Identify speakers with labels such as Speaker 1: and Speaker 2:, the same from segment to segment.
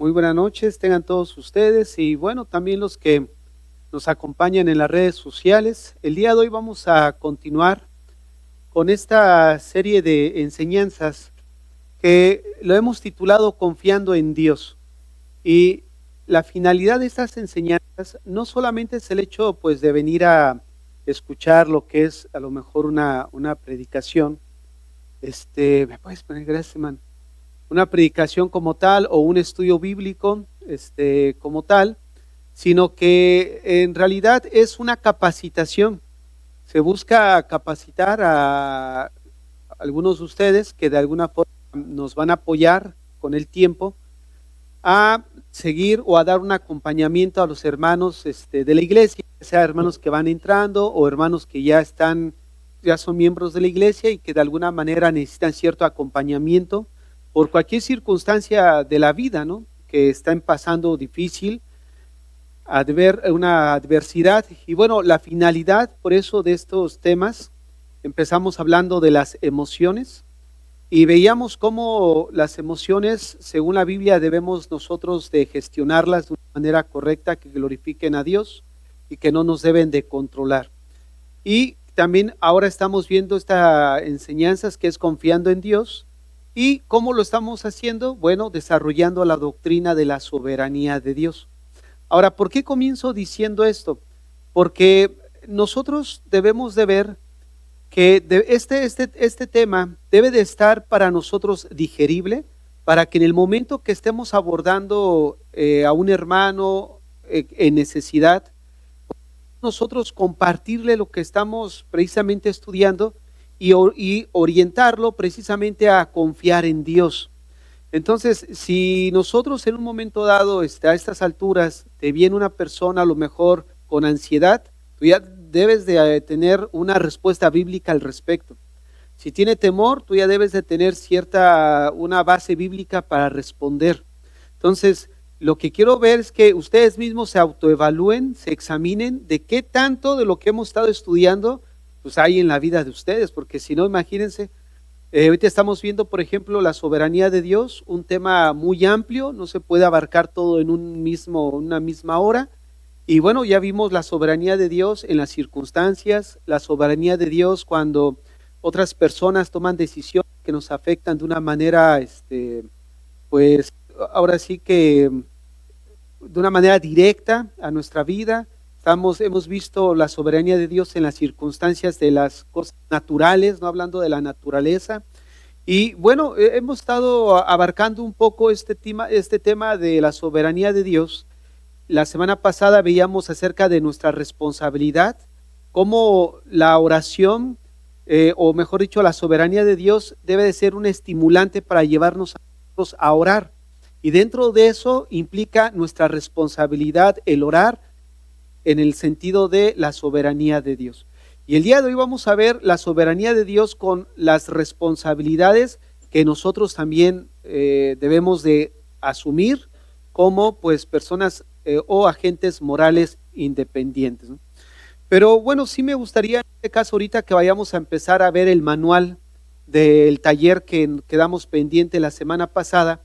Speaker 1: Muy buenas noches, tengan todos ustedes y bueno, también los que nos acompañan en las redes sociales. El día de hoy vamos a continuar con esta serie de enseñanzas que lo hemos titulado Confiando en Dios. Y la finalidad de estas enseñanzas no solamente es el hecho pues de venir a escuchar lo que es a lo mejor una predicación. ¿Me puedes poner? Gracias, man. Una predicación como tal o un estudio bíblico como tal, sino que en realidad es una capacitación. Se busca capacitar a algunos de ustedes que de alguna forma nos van a apoyar con el tiempo a seguir o a dar un acompañamiento a los hermanos de la iglesia, sea hermanos que van entrando o hermanos que ya son miembros de la iglesia y que de alguna manera necesitan cierto acompañamiento por cualquier circunstancia de la vida, ¿no? Que están pasando difícil, ver una adversidad. Y bueno, la finalidad por eso de estos temas, empezamos hablando de las emociones y veíamos cómo las emociones, según la Biblia, debemos nosotros de gestionarlas de una manera correcta, que glorifiquen a Dios y que no nos deben de controlar. Y también ahora estamos viendo estas enseñanzas que es confiando en Dios. ¿Y cómo lo estamos haciendo? Bueno, desarrollando la doctrina de la soberanía de Dios. Ahora, ¿por qué comienzo diciendo esto? Porque nosotros debemos de ver que este tema debe de estar para nosotros digerible, para que en el momento que estemos abordando a un hermano en necesidad, nosotros compartirle lo que estamos precisamente estudiando y orientarlo precisamente a confiar en Dios. Entonces, si nosotros en un momento dado, a estas alturas, te viene una persona a lo mejor con ansiedad, tú ya debes de tener una respuesta bíblica al respecto. Si tiene temor, tú ya debes de tener una base bíblica para responder. Entonces, lo que quiero ver es que ustedes mismos se autoevalúen, se examinen de qué tanto de lo que hemos estado estudiando pues hay en la vida de ustedes, porque si no, imagínense, ahorita estamos viendo, por ejemplo, la soberanía de Dios, un tema muy amplio, no se puede abarcar todo en una misma hora, y bueno, ya vimos la soberanía de Dios en las circunstancias, la soberanía de Dios cuando otras personas toman decisiones que nos afectan de una manera, pues ahora sí que de una manera directa a nuestra vida. Hemos visto la soberanía de Dios en las circunstancias de las cosas naturales, no hablando de la naturaleza. Y bueno, hemos estado abarcando un poco este tema de la soberanía de Dios. La semana pasada veíamos acerca de nuestra responsabilidad, cómo la oración, o mejor dicho, la soberanía de Dios debe de ser un estimulante para llevarnos a orar. Y dentro de eso implica nuestra responsabilidad el orar, en el sentido de la soberanía de Dios. Y el día de hoy vamos a ver la soberanía de Dios con las responsabilidades que nosotros también debemos de asumir como pues personas o agentes morales independientes, ¿no? Pero bueno, sí me gustaría en este caso ahorita que vayamos a empezar a ver el manual del taller que quedamos pendiente la semana pasada,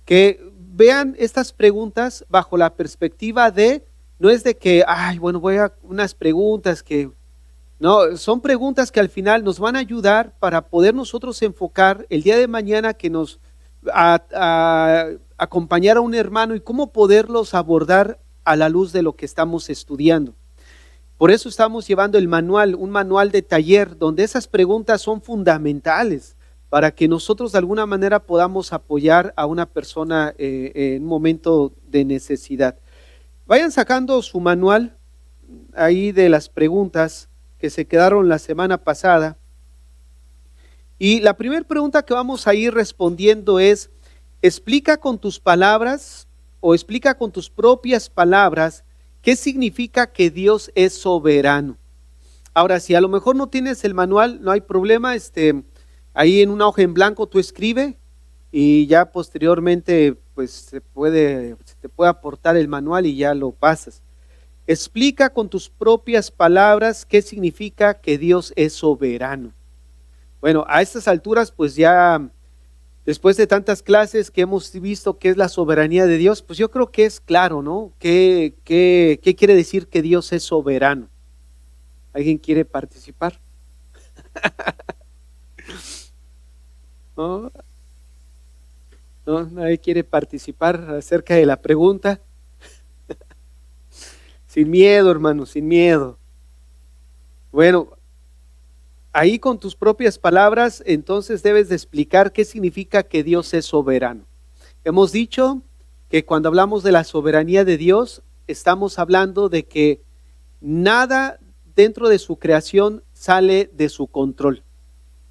Speaker 1: que vean estas preguntas bajo la perspectiva de no es de que, voy a unas preguntas que, no, son preguntas que al final nos van a ayudar para poder nosotros enfocar el día de mañana que nos acompañar a un hermano y cómo poderlos abordar a la luz de lo que estamos estudiando. Por eso estamos llevando el manual, un manual de taller, donde esas preguntas son fundamentales para que nosotros de alguna manera podamos apoyar a una persona en un momento de necesidad. Vayan sacando su manual ahí de las preguntas que se quedaron la semana pasada. Y la primera pregunta que vamos a ir respondiendo es, explica con tus palabras o explica con tus propias palabras qué significa que Dios es soberano. Ahora, si a lo mejor no tienes el manual, no hay problema, ahí en una hoja en blanco tú escribe y ya posteriormente pues te puede aportar el manual y ya lo pasas. Explica con tus propias palabras qué significa que Dios es soberano. Bueno, a estas alturas pues ya Después de tantas clases que hemos visto qué es la soberanía de Dios, pues yo creo que es claro, ¿no? ¿Qué quiere decir que Dios es soberano? ¿Alguien quiere participar? ¿No? ¿No? ¿Nadie quiere participar acerca de la pregunta? Sin miedo, hermano, sin miedo. Bueno, ahí con tus propias palabras, entonces debes de explicar qué significa que Dios es soberano. Hemos dicho que cuando hablamos de la soberanía de Dios, estamos hablando de que nada dentro de su creación sale de su control,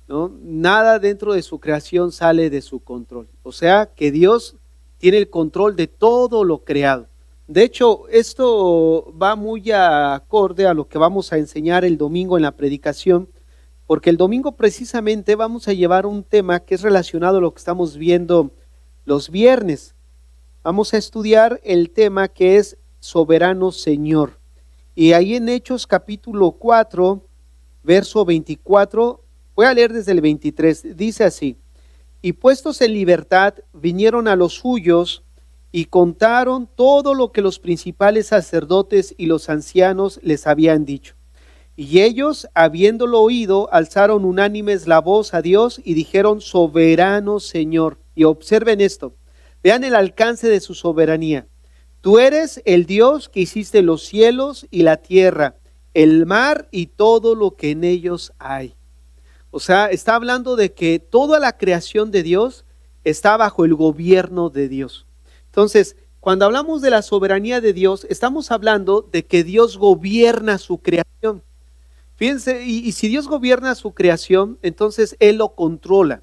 Speaker 1: ¿no? Nada dentro de su creación sale de su control. O sea, que Dios tiene el control de todo lo creado. De hecho, esto va muy acorde a lo que vamos a enseñar el domingo en la predicación, porque el domingo precisamente vamos a llevar un tema que es relacionado a lo que estamos viendo los viernes. Vamos a estudiar el tema que es soberano Señor. Y ahí en Hechos capítulo 4, verso 24, voy a leer desde el 23, dice así: y puestos en libertad, vinieron a los suyos y contaron todo lo que los principales sacerdotes y los ancianos les habían dicho. Y ellos, habiéndolo oído, alzaron unánimes la voz a Dios y dijeron: soberano Señor. Y observen esto, vean el alcance de su soberanía. Tú eres el Dios que hiciste los cielos y la tierra, el mar y todo lo que en ellos hay. O sea, está hablando de que toda la creación de Dios está bajo el gobierno de Dios. Entonces, cuando hablamos de la soberanía de Dios, estamos hablando de que Dios gobierna su creación. Fíjense, y si Dios gobierna su creación, entonces Él lo controla.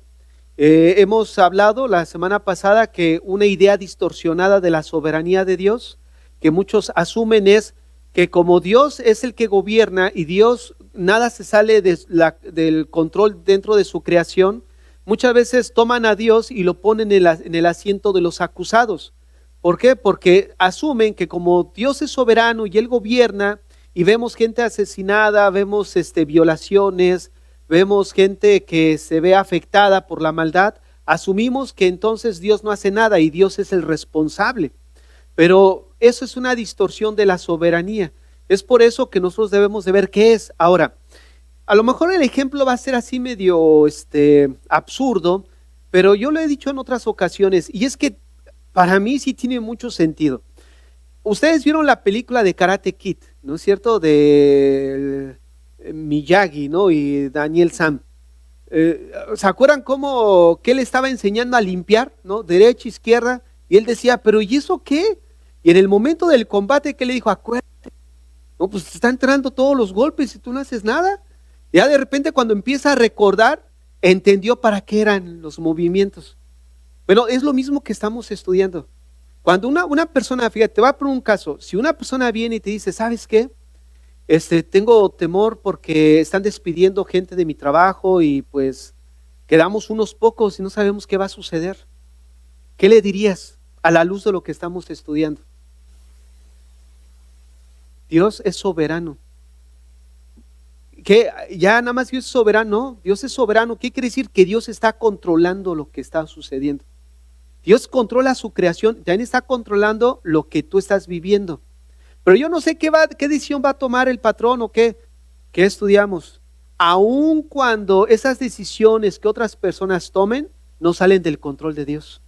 Speaker 1: Hemos hablado la semana pasada que una idea distorsionada de la soberanía de Dios, que muchos asumen, es que como Dios es el que gobierna y Dios nada se sale del control dentro de su creación, muchas veces toman a Dios y lo ponen en el asiento de los acusados. ¿Por qué? Porque asumen que como Dios es soberano y Él gobierna, y vemos gente asesinada, vemos violaciones, vemos gente que se ve afectada por la maldad, asumimos que entonces Dios no hace nada y Dios es el responsable. Pero eso es una distorsión de la soberanía. Es por eso que nosotros debemos de ver qué es. Ahora, a lo mejor el ejemplo va a ser así medio absurdo, pero yo lo he dicho en otras ocasiones, y es que para mí sí tiene mucho sentido. Ustedes vieron la película de Karate Kid, ¿no es cierto? De Miyagi, ¿no? Y Daniel San. ¿Se acuerdan cómo que él estaba enseñando a limpiar, ¿no? Derecha, izquierda, y él decía, pero ¿y eso qué? Y en el momento del combate, ¿qué le dijo? Acuérdate, no, pues te están entrando todos los golpes y tú no haces nada. Y ya de repente cuando empieza a recordar, entendió para qué eran los movimientos. Bueno, es lo mismo que estamos estudiando. Cuando una persona, fíjate, te voy a poner un caso, si una persona viene y te dice, ¿sabes qué? Tengo temor porque están despidiendo gente de mi trabajo y pues quedamos unos pocos y no sabemos qué va a suceder. ¿Qué le dirías a la luz de lo que estamos estudiando? Dios es soberano. ¿Qué? Ya nada más Dios es soberano, ¿no? Dios es soberano. ¿Qué quiere decir? Que Dios está controlando lo que está sucediendo. Dios controla su creación, también está controlando lo que tú estás viviendo. Pero yo no sé qué decisión va a tomar el patrón o qué estudiamos. Aun cuando esas decisiones que otras personas tomen no salen del control de Dios.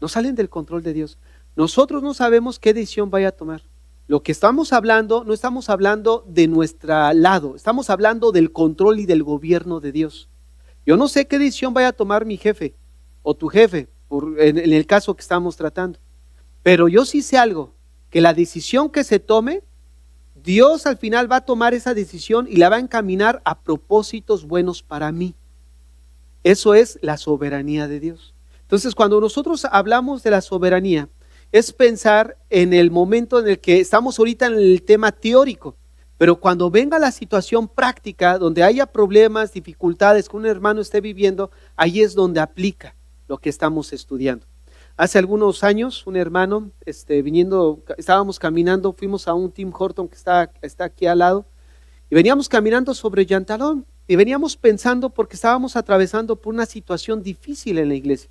Speaker 1: No salen del control de Dios. Nosotros no sabemos qué decisión vaya a tomar. Lo que estamos hablando, no estamos hablando de nuestro lado, estamos hablando del control y del gobierno de Dios. Yo no sé qué decisión vaya a tomar mi jefe o tu jefe, en el caso que estamos tratando. Pero yo sí sé algo, que la decisión que se tome, Dios al final va a tomar esa decisión y la va a encaminar a propósitos buenos para mí. Eso es la soberanía de Dios. Entonces, cuando nosotros hablamos de la soberanía, es pensar en el momento en el que estamos ahorita en el tema teórico, pero cuando venga la situación práctica, donde haya problemas, dificultades que un hermano esté viviendo, ahí es donde aplica lo que estamos estudiando. Hace algunos años, un hermano, estábamos caminando, fuimos a un Tim Horton que está aquí al lado, y veníamos caminando sobre Yantalón, y veníamos pensando porque estábamos atravesando por una situación difícil en la iglesia.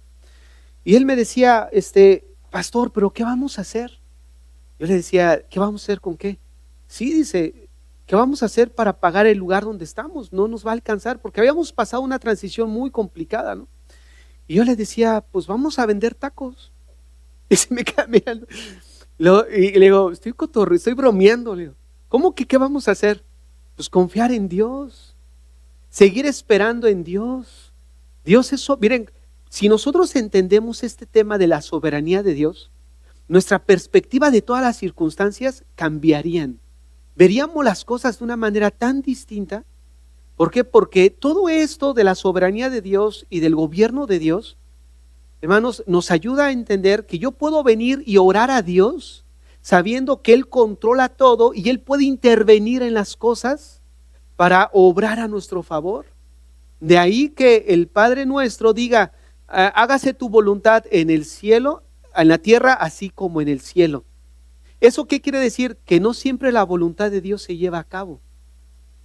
Speaker 1: Y él me decía, pastor, ¿pero qué vamos a hacer? Yo le decía, ¿qué vamos a hacer con qué? Sí, dice, ¿qué vamos a hacer para pagar el lugar donde estamos? No nos va a alcanzar porque habíamos pasado una transición muy complicada, ¿no? Y yo le decía, pues vamos a vender tacos. Y se me queda mirando. Y le digo, estoy bromeando. Le digo, ¿cómo que qué vamos a hacer? Pues confiar en Dios, seguir esperando en Dios. Dios es, miren, si nosotros entendemos este tema de la soberanía de Dios, nuestra perspectiva de todas las circunstancias cambiarían. Veríamos las cosas de una manera tan distinta. ¿Por qué? Porque todo esto de la soberanía de Dios y del gobierno de Dios, hermanos, nos ayuda a entender que yo puedo venir y orar a Dios sabiendo que Él controla todo y Él puede intervenir en las cosas para obrar a nuestro favor. De ahí que el Padre nuestro diga, hágase tu voluntad en el cielo, en la tierra, así como en el cielo. ¿Eso qué quiere decir? Que no siempre la voluntad de Dios se lleva a cabo.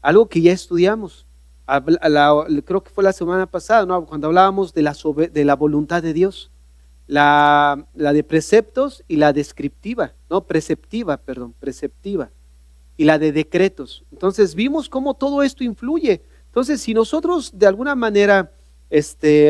Speaker 1: Algo que ya estudiamos, creo que fue la semana pasada, ¿no? Cuando hablábamos de la voluntad de Dios, la de preceptos y la descriptiva, no, preceptiva, y la de decretos. Entonces vimos cómo todo esto influye. Entonces, si nosotros de alguna manera,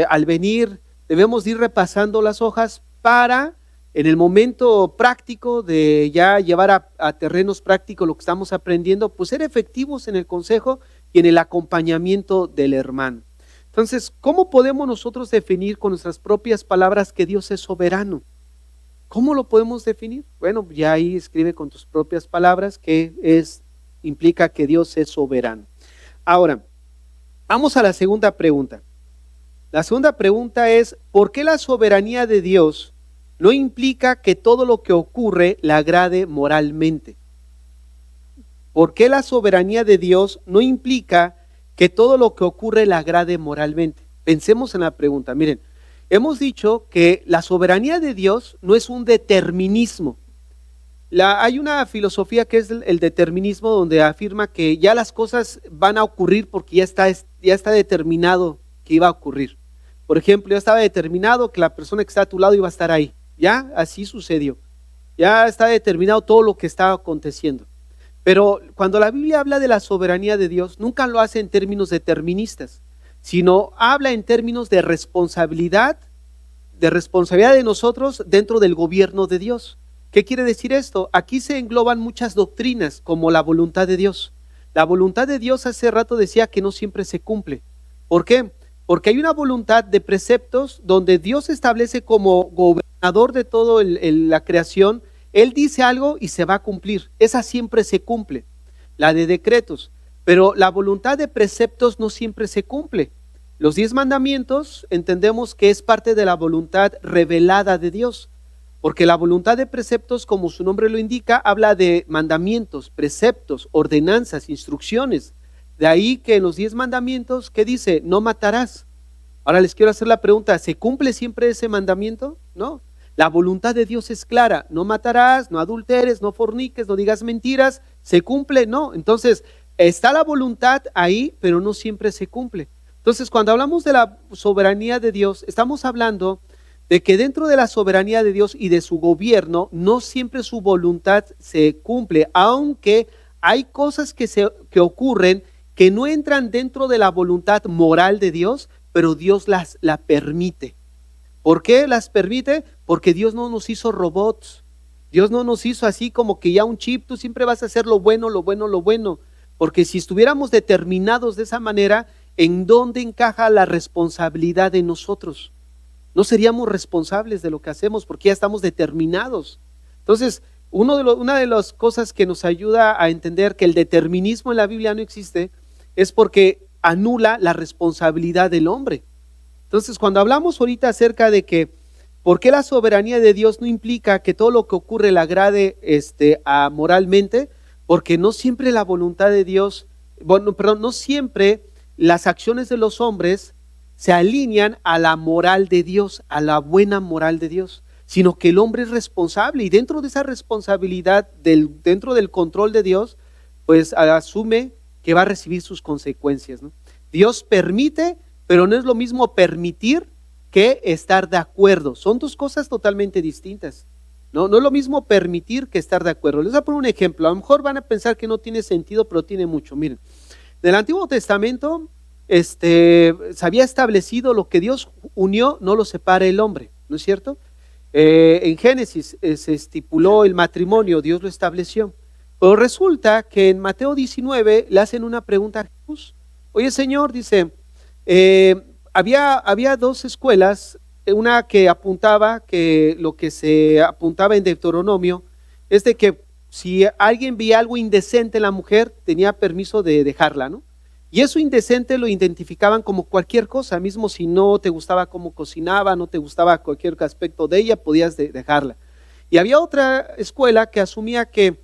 Speaker 1: al venir, debemos ir repasando las hojas para, en el momento práctico de ya llevar a terrenos prácticos lo que estamos aprendiendo, pues ser efectivos en el consejo y en el acompañamiento del hermano. Entonces, ¿cómo podemos nosotros definir con nuestras propias palabras que Dios es soberano? ¿Cómo lo podemos definir? Bueno, ya ahí escribe con tus propias palabras que implica que Dios es soberano. Ahora, vamos a la segunda pregunta. La segunda pregunta es, ¿por qué la soberanía de Dios no implica que todo lo que ocurre le agrade moralmente? ¿Por qué la soberanía de Dios no implica que todo lo que ocurre le agrade moralmente? Pensemos en la pregunta. Miren, hemos dicho que la soberanía de Dios no es un determinismo. Hay una filosofía que es el determinismo, donde afirma que ya las cosas van a ocurrir porque ya está determinado que iba a ocurrir. Por ejemplo, ya estaba determinado que la persona que está a tu lado iba a estar ahí. Ya así sucedió. Ya está determinado todo lo que está aconteciendo. Pero cuando la Biblia habla de la soberanía de Dios, nunca lo hace en términos deterministas, sino habla en términos de responsabilidad de nosotros dentro del gobierno de Dios. ¿Qué quiere decir esto? Aquí se engloban muchas doctrinas como la voluntad de Dios. La voluntad de Dios hace rato decía que no siempre se cumple. ¿Por qué? Porque hay una voluntad de preceptos donde Dios establece como gobernador de toda la creación. Él dice algo y se va a cumplir. Esa siempre se cumple. La de decretos. Pero la voluntad de preceptos no siempre se cumple. Los 10 mandamientos entendemos que es parte de la voluntad revelada de Dios. Porque la voluntad de preceptos, como su nombre lo indica, habla de mandamientos, preceptos, ordenanzas, instrucciones. De ahí que en los 10 mandamientos, ¿qué dice? No matarás. Ahora les quiero hacer la pregunta, ¿se cumple siempre ese mandamiento? No. La voluntad de Dios es clara, no matarás, no adulteres, no forniques, no digas mentiras. ¿Se cumple? No. Entonces, está la voluntad ahí, pero no siempre se cumple. Entonces, cuando hablamos de la soberanía de Dios, estamos hablando de que dentro de la soberanía de Dios y de su gobierno, no siempre su voluntad se cumple, aunque hay cosas que ocurren que no entran dentro de la voluntad moral de Dios, pero Dios la permite. ¿Por qué las permite? Porque Dios no nos hizo robots. Dios no nos hizo así como que ya un chip, tú siempre vas a hacer lo bueno, lo bueno, lo bueno. Porque si estuviéramos determinados de esa manera, ¿en dónde encaja la responsabilidad de nosotros? No seríamos responsables de lo que hacemos porque ya estamos determinados. Entonces, una de las cosas que nos ayuda a entender que el determinismo en la Biblia no existe es porque anula la responsabilidad del hombre. Entonces, cuando hablamos ahorita acerca de que ¿por qué la soberanía de Dios no implica que todo lo que ocurre le agrade moralmente? Porque no siempre la voluntad de Dios, no siempre las acciones de los hombres se alinean a la moral de Dios, a la buena moral de Dios, sino que el hombre es responsable y dentro de esa responsabilidad, dentro del control de Dios, pues asume que va a recibir sus consecuencias, ¿no? Dios permite, pero no es lo mismo permitir que estar de acuerdo. Son dos cosas totalmente distintas. No es lo mismo permitir que estar de acuerdo. Les voy a poner un ejemplo. A lo mejor van a pensar que no tiene sentido, pero tiene mucho. Miren, en el Antiguo Testamento se había establecido: lo que Dios unió, no lo separa el hombre, ¿no es cierto? En Génesis se estipuló el matrimonio, Dios lo estableció. Pero resulta que en Mateo 19 le hacen una pregunta a Jesús. Oye, Señor, dice, había dos escuelas, una que apuntaba, que lo que se apuntaba en Deuteronomio es de que si alguien veía algo indecente en la mujer, tenía permiso de dejarla, ¿no? Y eso indecente lo identificaban como cualquier cosa, mismo si no te gustaba cómo cocinaba, no te gustaba cualquier aspecto de ella, podías dejarla. Y había otra escuela que asumía que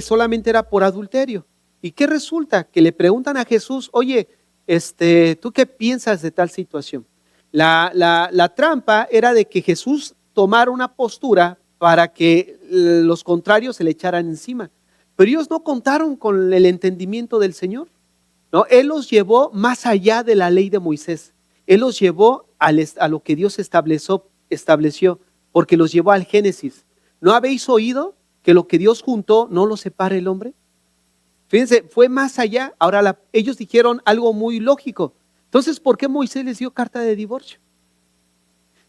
Speaker 1: solamente era por adulterio. ¿Y qué resulta? Que le preguntan a Jesús: oye, ¿tú qué piensas de tal situación? La trampa era de que Jesús tomara una postura para que los contrarios se le echaran encima. Pero ellos no contaron con el entendimiento del Señor. ¿No? Él los llevó más allá de la ley de Moisés. Él los llevó a lo que Dios estableció, porque los llevó al Génesis. ¿No habéis oído que lo que Dios juntó no lo separa el hombre? Fíjense, fue más allá. Ahora ellos dijeron algo muy lógico. Entonces, ¿por qué Moisés les dio carta de divorcio?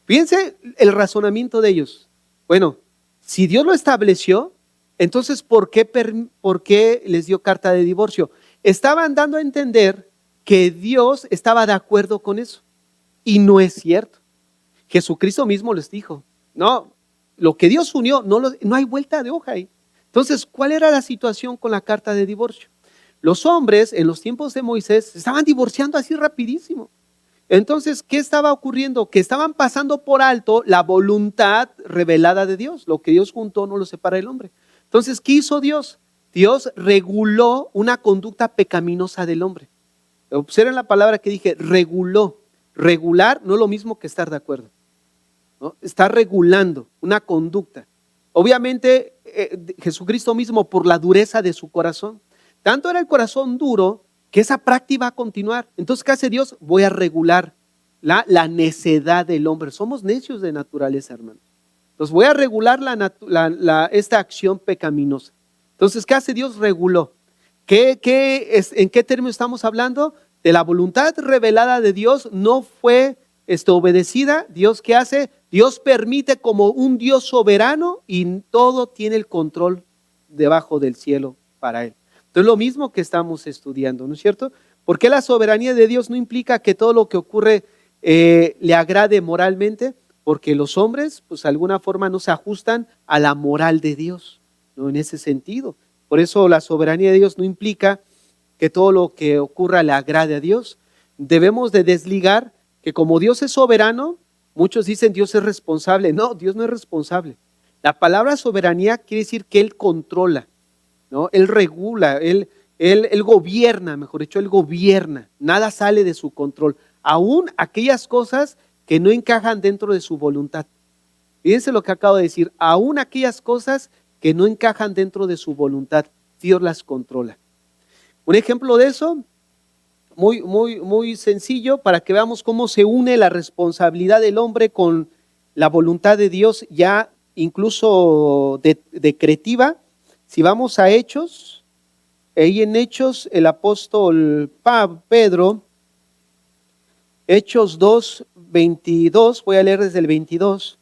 Speaker 1: Fíjense el razonamiento de ellos. Bueno, si Dios lo estableció, entonces ¿por qué les dio carta de divorcio? Estaban dando a entender que Dios estaba de acuerdo con eso. Y no es cierto. Jesucristo mismo les dijo: no, lo que Dios unió, no hay vuelta de hoja ahí. Entonces, ¿cuál era la situación con la carta de divorcio? Los hombres en los tiempos de Moisés estaban divorciando así rapidísimo. Entonces, ¿qué estaba ocurriendo? Que estaban pasando por alto la voluntad revelada de Dios. Lo que Dios juntó no lo separa el hombre. Entonces, ¿qué hizo Dios? Dios reguló una conducta pecaminosa del hombre. Observen la palabra que dije: reguló. Regular no es lo mismo que estar de acuerdo, ¿no? Está regulando una conducta. Obviamente Jesucristo mismo, por la dureza de su corazón, tanto era el corazón duro que esa práctica va a continuar. Entonces, ¿qué hace Dios? Voy a regular la necedad del hombre. Somos necios de naturaleza, hermanos. Entonces voy a regular esta acción pecaminosa. Entonces, ¿qué hace Dios? Reguló. ¿En qué términos estamos hablando? De la voluntad revelada de Dios no fue obedecida. ¿Dios qué hace? Dios permite, como un Dios soberano, y todo tiene el control debajo del cielo para Él. Entonces, lo mismo que estamos estudiando, ¿no es cierto? Porque la soberanía de Dios no implica que todo lo que ocurre le agrade moralmente, porque los hombres, pues de alguna forma no se ajustan a la moral de Dios. No, en ese sentido. Por eso la soberanía de Dios no implica que todo lo que ocurra le agrade a Dios. Debemos de desligar que como Dios es soberano, muchos dicen Dios es responsable. No, Dios no es responsable. La palabra soberanía quiere decir que Él controla, ¿no? Él regula, Él gobierna, mejor dicho, Él gobierna. Nada sale de su control. Aún aquellas cosas que no encajan dentro de su voluntad. Fíjense lo que acabo de decir. Aún aquellas cosas que no encajan dentro de su voluntad, Dios las controla. Un ejemplo de eso, muy sencillo, para que veamos cómo se une la responsabilidad del hombre con la voluntad de Dios, ya incluso decretiva. Si vamos a Hechos, ahí en Hechos el apóstol Pedro, Hechos 2:22, voy a leer desde el 22,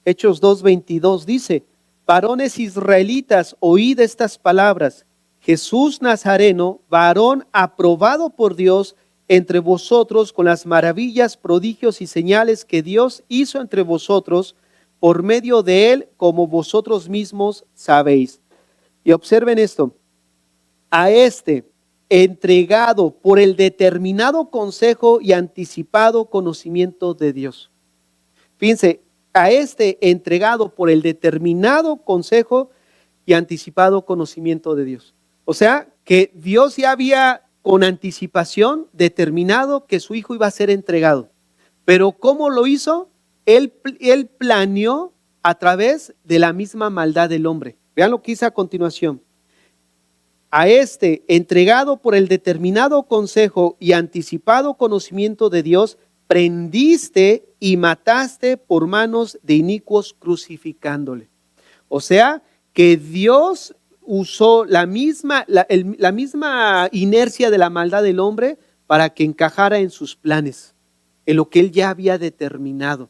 Speaker 1: Hechos 2:22 dice: varones israelitas, oíd estas palabras. Jesús Nazareno, varón aprobado por Dios entre vosotros con las maravillas, prodigios y señales que Dios hizo entre vosotros por medio de él, como vosotros mismos sabéis. Y observen esto: a entregado por el determinado consejo y anticipado conocimiento de Dios. Fíjense, a entregado por el determinado consejo y anticipado conocimiento de Dios. O sea, que Dios ya había con anticipación determinado que su hijo iba a ser entregado. Pero ¿cómo lo hizo? Él planeó a través de la misma maldad del hombre. Vean lo que dice a continuación. a este, entregado por el determinado consejo y anticipado conocimiento de Dios, prendiste y mataste por manos de inicuos crucificándole. O sea, que Dios usó la misma inercia de la maldad del hombre para que encajara en sus planes, en lo que él ya había determinado.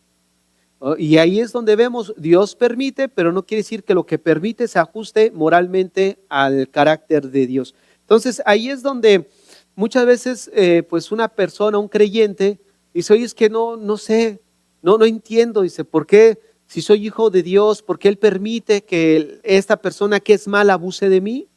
Speaker 1: Y ahí es donde vemos, Dios permite, pero no quiere decir que lo que permite se ajuste moralmente al carácter de Dios. Entonces ahí es donde muchas veces pues una persona, un creyente, dice, oye, es que no sé, no entiendo, dice, ¿por qué? Si soy hijo de Dios, ¿por qué Él permite que esta persona que es mala abuse de mí?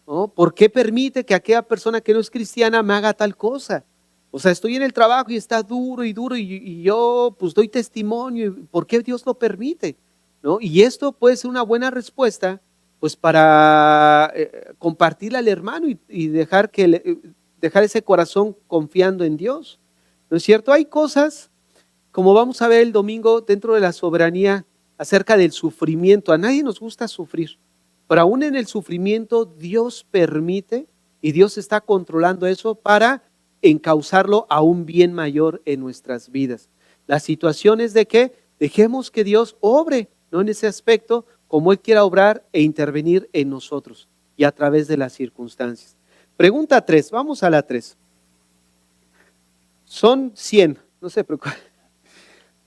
Speaker 1: ¿No? ¿Por qué permite que aquella persona que no es cristiana me haga tal cosa? O sea, estoy en el trabajo y está duro y yo pues doy testimonio. ¿Por qué Dios lo permite? ¿No? Y esto puede ser una buena respuesta pues para compartirle al hermano y dejar ese corazón confiando en Dios. ¿No es cierto? Hay cosas, como vamos a ver el domingo dentro de la soberanía, acerca del sufrimiento. A nadie nos gusta sufrir, pero aún en el sufrimiento Dios permite y Dios está controlando eso para encauzarlo a un bien mayor en nuestras vidas. La situación es de que dejemos que Dios obre, ¿no? En ese aspecto, como Él quiera obrar e intervenir en nosotros y a través de las circunstancias. Pregunta 3, vamos a la 3. Son 100, no se preocupen.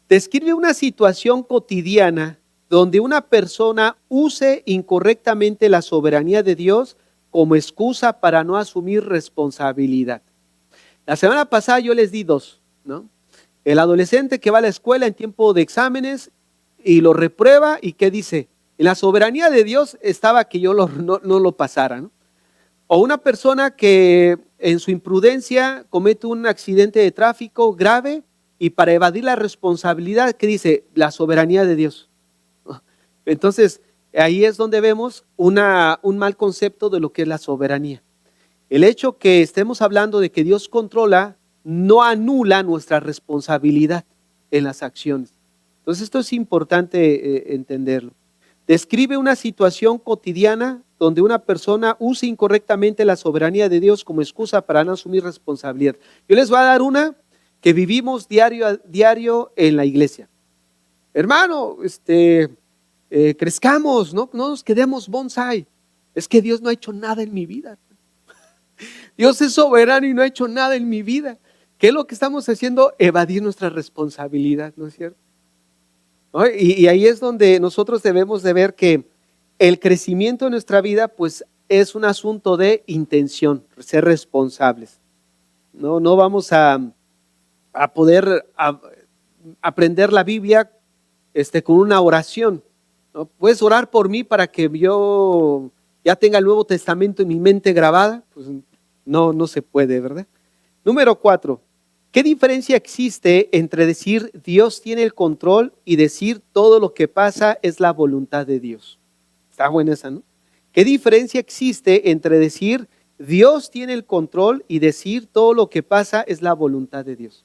Speaker 1: Describe una situación cotidiana donde una persona use incorrectamente la soberanía de Dios como excusa para no asumir responsabilidad. La semana pasada yo les di 2, ¿no? El adolescente que va a la escuela en tiempo de exámenes y lo reprueba y ¿qué dice? En la soberanía de Dios estaba que yo no lo pasara, ¿no? O una persona que en su imprudencia comete un accidente de tráfico grave y para evadir la responsabilidad, ¿qué dice? La soberanía de Dios. Entonces, ahí es donde vemos un mal concepto de lo que es la soberanía. El hecho que estemos hablando de que Dios controla no anula nuestra responsabilidad en las acciones. Entonces esto es importante entenderlo. Describe una situación cotidiana donde una persona use incorrectamente la soberanía de Dios como excusa para no asumir responsabilidad. Yo les voy a dar una que vivimos diario a diario en la iglesia. Hermano, crezcamos, no nos quedemos bonsai. Es que Dios no ha hecho nada en mi vida. Dios es soberano y no ha hecho nada en mi vida. ¿Qué es lo que estamos haciendo? Evadir nuestra responsabilidad, ¿no es cierto? ¿No? Y ahí es donde nosotros debemos de ver que el crecimiento de nuestra vida pues es un asunto de intención, ser responsables. No vamos a poder aprender la Biblia con una oración, ¿no? Puedes orar por mí para que yo ya tenga el Nuevo Testamento en mi mente grabada, pues no se puede, ¿verdad? Número 4, ¿qué diferencia existe entre decir Dios tiene el control y decir todo lo que pasa es la voluntad de Dios? Está buena esa, ¿no? ¿Qué diferencia existe entre decir Dios tiene el control y decir todo lo que pasa es la voluntad de Dios?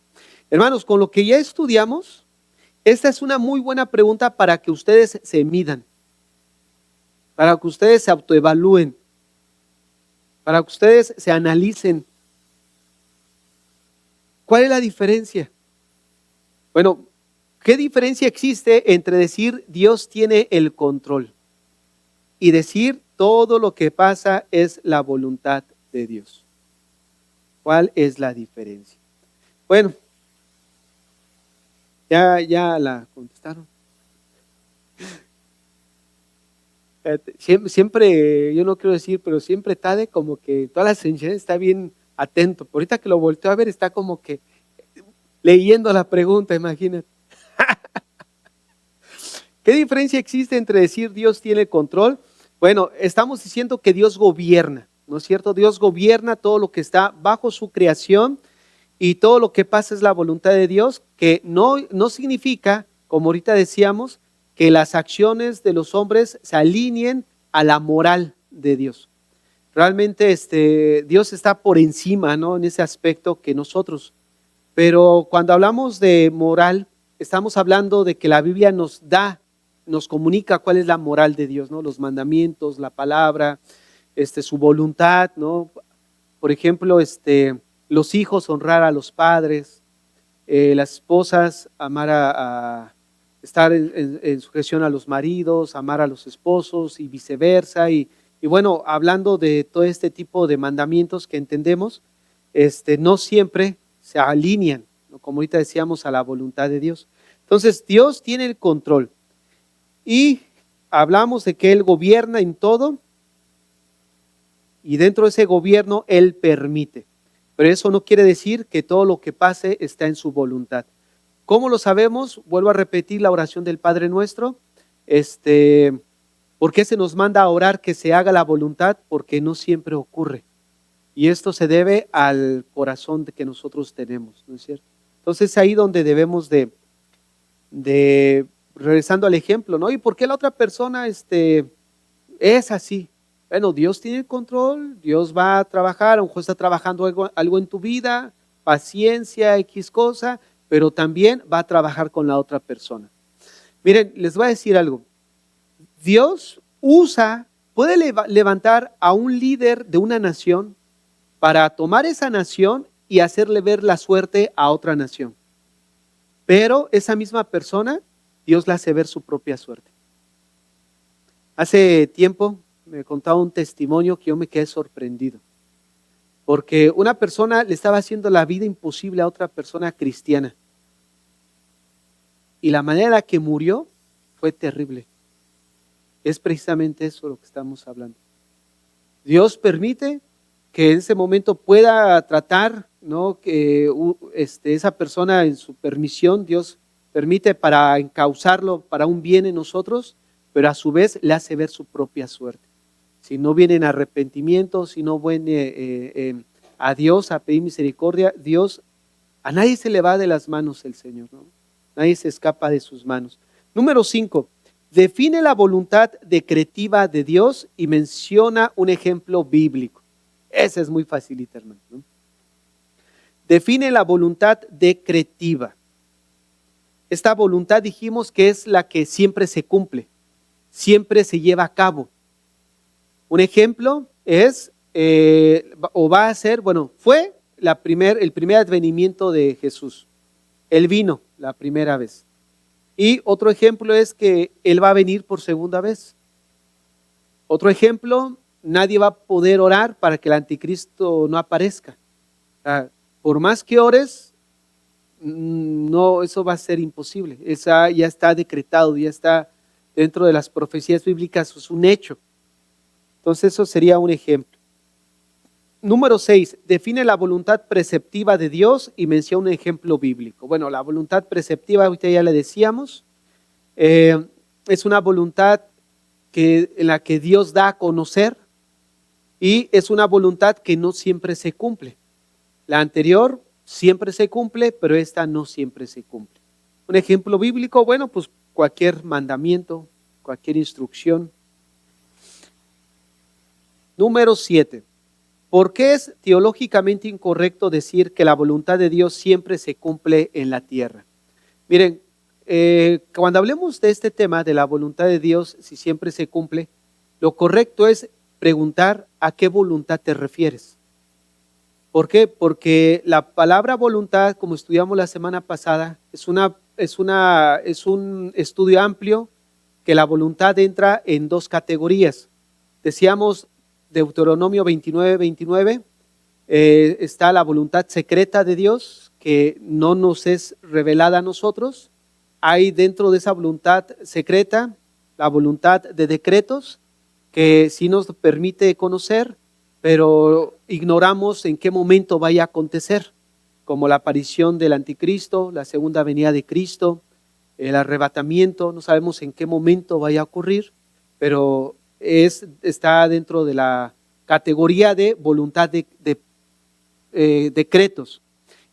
Speaker 1: Hermanos, con lo que ya estudiamos, esta es una muy buena pregunta para que ustedes se midan, para que ustedes se autoevalúen, para que ustedes se analicen. ¿Cuál es la diferencia? Bueno, ¿qué diferencia existe entre decir Dios tiene el control y decir todo lo que pasa es la voluntad de Dios? ¿Cuál es la diferencia? Bueno, ya la contestaron. Siempre, yo no quiero decir, pero siempre Tade como que todas las enseñanzas está bien atento. Ahorita que lo volteo a ver está como que leyendo la pregunta, imagínate. ¿Qué diferencia existe entre decir Dios tiene control? Bueno, estamos diciendo que Dios gobierna, ¿no es cierto? Dios gobierna todo lo que está bajo su creación y todo lo que pasa es la voluntad de Dios, que no significa, como ahorita decíamos, que las acciones de los hombres se alineen a la moral de Dios. Realmente Dios está por encima, ¿no? En ese aspecto que nosotros. Pero cuando hablamos de moral, estamos hablando de que la Biblia nos comunica cuál es la moral de Dios, ¿no? Los mandamientos, la palabra, su voluntad, ¿no? Por ejemplo, los hijos honrar a los padres, las esposas amar a estar en sujeción a los maridos, amar a los esposos y viceversa. Y bueno, hablando de todo este tipo de mandamientos que entendemos, no siempre se alinean, ¿no? Como ahorita decíamos, a la voluntad de Dios. Entonces, Dios tiene el control y hablamos de que Él gobierna en todo y dentro de ese gobierno Él permite. Pero eso no quiere decir que todo lo que pase está en su voluntad. ¿Cómo lo sabemos? Vuelvo a repetir la oración del Padre Nuestro. ¿Por qué se nos manda a orar que se haga la voluntad? Porque no siempre ocurre. Y esto se debe al corazón que nosotros tenemos, ¿no es cierto? Entonces ahí donde debemos de regresando al ejemplo, ¿no? ¿Y por qué la otra persona es así? Bueno, Dios tiene el control, Dios va a trabajar, a lo mejor está trabajando algo en tu vida, paciencia, X cosa, pero también va a trabajar con la otra persona. Miren, les voy a decir algo. Dios puede levantar a un líder de una nación para tomar esa nación y hacerle ver la suerte a otra nación. Pero esa misma persona, Dios le hace ver su propia suerte. Hace tiempo me contaba un testimonio que yo me quedé sorprendido. Porque una persona le estaba haciendo la vida imposible a otra persona cristiana. Y la manera en la que murió fue terrible. Es precisamente eso lo que estamos hablando. Dios permite que en ese momento pueda tratar, ¿no? Que esa persona en su permisión, Dios permite para encauzarlo para un bien en nosotros, pero a su vez le hace ver su propia suerte. Si no viene en arrepentimiento, si no viene a Dios a pedir misericordia, Dios, a nadie se le va de las manos el Señor, ¿no? Nadie se escapa de sus manos. Número 5, define la voluntad decretiva de Dios y menciona un ejemplo bíblico. Esa es muy facilita, hermano, ¿no? Define la voluntad decretiva. Esta voluntad dijimos que es la que siempre se cumple, siempre se lleva a cabo. Un ejemplo es, o va a ser, bueno, fue el primer advenimiento de Jesús. Él vino la primera vez. Y otro ejemplo es que Él va a venir por segunda vez. Otro ejemplo, nadie va a poder orar para que el anticristo no aparezca. O sea, por más que ores, no, eso va a ser imposible. Esa ya está decretado, ya está dentro de las profecías bíblicas, es un hecho. Entonces eso sería un ejemplo. Número 6, define la voluntad preceptiva de Dios y menciona un ejemplo bíblico. Bueno, la voluntad preceptiva, ahorita ya le decíamos, es una voluntad en la que Dios da a conocer y es una voluntad que no siempre se cumple. La anterior siempre se cumple, pero esta no siempre se cumple. Un ejemplo bíblico, bueno, pues cualquier mandamiento, cualquier instrucción. Número 7. ¿Por qué es teológicamente incorrecto decir que la voluntad de Dios siempre se cumple en la tierra? Miren, cuando hablemos de este tema de la voluntad de Dios, si siempre se cumple, lo correcto es preguntar a qué voluntad te refieres. ¿Por qué? Porque la palabra voluntad, como estudiamos la semana pasada, es un estudio amplio que la voluntad entra en dos categorías. Decíamos Deuteronomio 29:29, está la voluntad secreta de Dios que no nos es revelada a nosotros. Hay dentro de esa voluntad secreta la voluntad de decretos que sí nos permite conocer, pero ignoramos en qué momento vaya a acontecer, como la aparición del anticristo, la segunda venida de Cristo, el arrebatamiento, no sabemos en qué momento vaya a ocurrir, pero está dentro de la categoría de voluntad de decretos.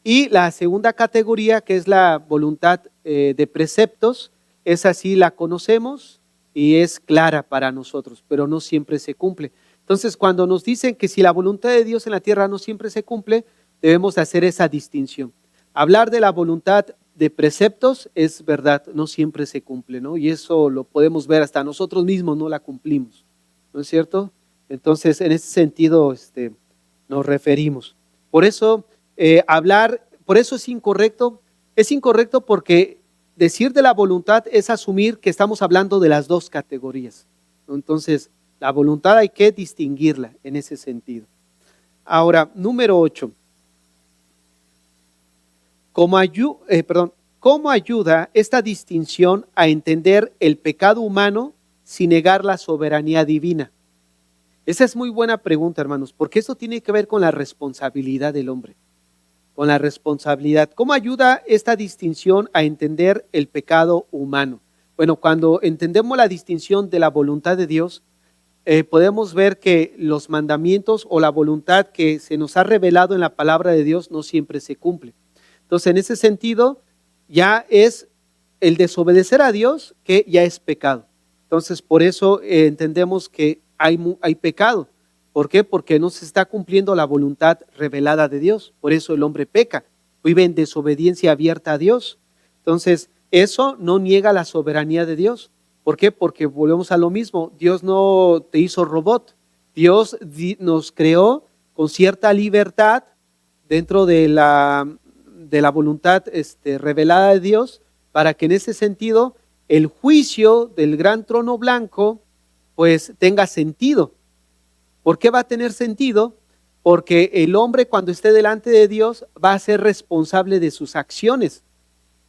Speaker 1: Y la segunda categoría, que es la voluntad de preceptos, esa sí la conocemos y es clara para nosotros, pero no siempre se cumple. Entonces, cuando nos dicen que si la voluntad de Dios en la tierra no siempre se cumple, debemos hacer esa distinción. Hablar de la voluntad de preceptos es verdad, no siempre se cumple, ¿no? Y eso lo podemos ver hasta nosotros mismos no la cumplimos, ¿no es cierto? Entonces, en ese sentido, nos referimos. Por eso, por eso es incorrecto. Es incorrecto porque decir de la voluntad es asumir que estamos hablando de las dos categorías, ¿no? Entonces, la voluntad hay que distinguirla en ese sentido. Ahora, número 8. ¿Cómo ayuda esta distinción a entender el pecado humano sin negar la soberanía divina? Esa es muy buena pregunta, hermanos, porque esto tiene que ver con la responsabilidad del hombre, con la responsabilidad. ¿Cómo ayuda esta distinción a entender el pecado humano? Bueno, cuando entendemos la distinción de la voluntad de Dios, podemos ver que los mandamientos o la voluntad que se nos ha revelado en la palabra de Dios no siempre se cumple. Entonces, en ese sentido, ya es el desobedecer a Dios que ya es pecado. Entonces, por eso entendemos que hay pecado. ¿Por qué? Porque no se está cumpliendo la voluntad revelada de Dios. Por eso el hombre peca, vive en desobediencia abierta a Dios. Entonces, eso no niega la soberanía de Dios. ¿Por qué? Porque volvemos a lo mismo. Dios no te hizo robot. Dios nos creó con cierta libertad dentro de la voluntad revelada de Dios, para que en ese sentido el juicio del gran trono blanco pues tenga sentido. ¿Por qué va a tener sentido? Porque el hombre, cuando esté delante de Dios, va a ser responsable de sus acciones.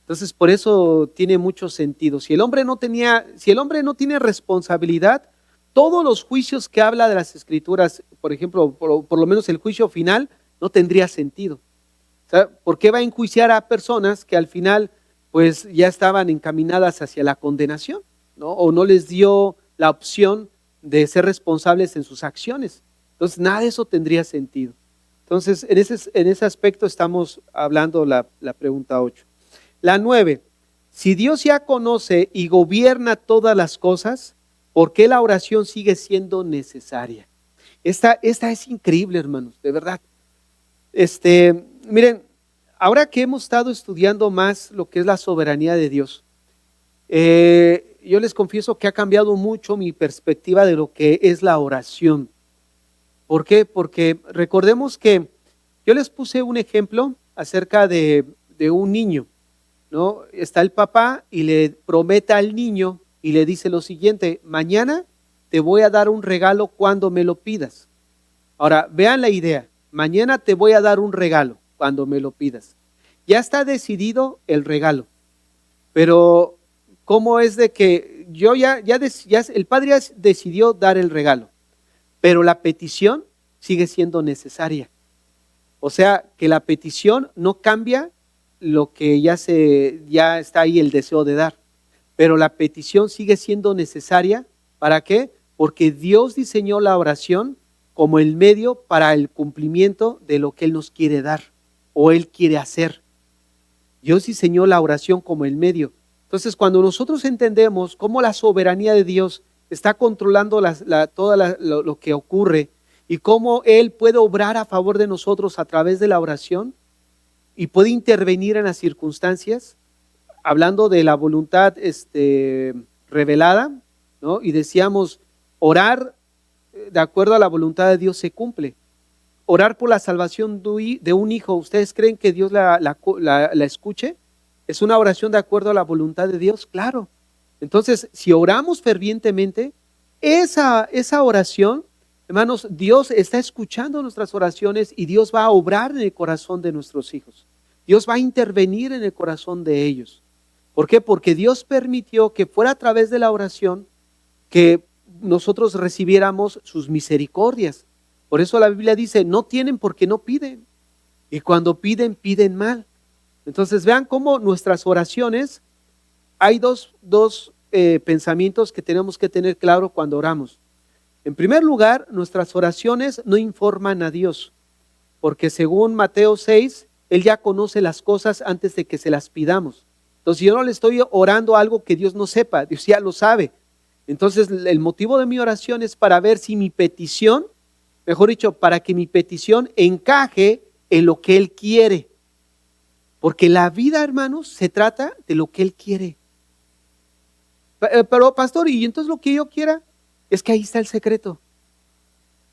Speaker 1: Entonces, por eso tiene mucho sentido. Si el hombre no tiene responsabilidad, todos los juicios que habla de las Escrituras, por ejemplo, por lo menos el juicio final, no tendría sentido. O sea, ¿por qué va a enjuiciar a personas que al final pues ya estaban encaminadas hacia la condenación, ¿no? O no les dio la opción de ser responsables en sus acciones? Entonces, nada de eso tendría sentido. Entonces, en ese aspecto estamos hablando la pregunta 8. La 9. Si Dios ya conoce y gobierna todas las cosas, ¿por qué la oración sigue siendo necesaria? Esta es increíble, hermanos, de verdad. Miren, ahora que hemos estado estudiando más lo que es la soberanía de Dios, yo les confieso que ha cambiado mucho mi perspectiva de lo que es la oración. ¿Por qué? Porque recordemos que yo les puse un ejemplo acerca de un niño, ¿no? Está el papá y le promete al niño y le dice lo siguiente: mañana te voy a dar un regalo cuando me lo pidas. Ahora, vean la idea: mañana te voy a dar un regalo cuando me lo pidas. Ya está decidido el regalo, pero ¿cómo es de que el padre ya decidió dar el regalo, pero la petición sigue siendo necesaria? O sea, que la petición no cambia lo que ya está ahí el deseo de dar, pero la petición sigue siendo necesaria. ¿Para qué? Porque Dios diseñó la oración como el medio para el cumplimiento de lo que Él nos quiere dar o Él quiere hacer. Dios diseñó la oración como el medio. Entonces, cuando nosotros entendemos cómo la soberanía de Dios está controlando todo lo que ocurre y cómo Él puede obrar a favor de nosotros a través de la oración y puede intervenir en las circunstancias, hablando de la voluntad revelada, ¿no? Y decíamos, orar de acuerdo a la voluntad de Dios se cumple. Orar por la salvación de un hijo, ¿ustedes creen que Dios la escuche? ¿Es una oración de acuerdo a la voluntad de Dios? Claro. Entonces, si oramos fervientemente, esa oración, hermanos, Dios está escuchando nuestras oraciones y Dios va a obrar en el corazón de nuestros hijos. Dios va a intervenir en el corazón de ellos. ¿Por qué? Porque Dios permitió que fuera a través de la oración que nosotros recibiéramos sus misericordias. Por eso la Biblia dice, no tienen porque no piden. Y cuando piden, piden mal. Entonces vean cómo nuestras oraciones, hay dos pensamientos que tenemos que tener claro cuando oramos. En primer lugar, nuestras oraciones no informan a Dios, porque según Mateo 6, Él ya conoce las cosas antes de que se las pidamos. Entonces yo no le estoy orando algo que Dios no sepa, Dios ya lo sabe. Entonces el motivo de mi oración es para ver si mi petición, mejor dicho, para que mi petición encaje en lo que Él quiere. Porque la vida, hermanos, se trata de lo que Él quiere. Pero pastor, ¿y entonces lo que yo quiera? Es que ahí está el secreto.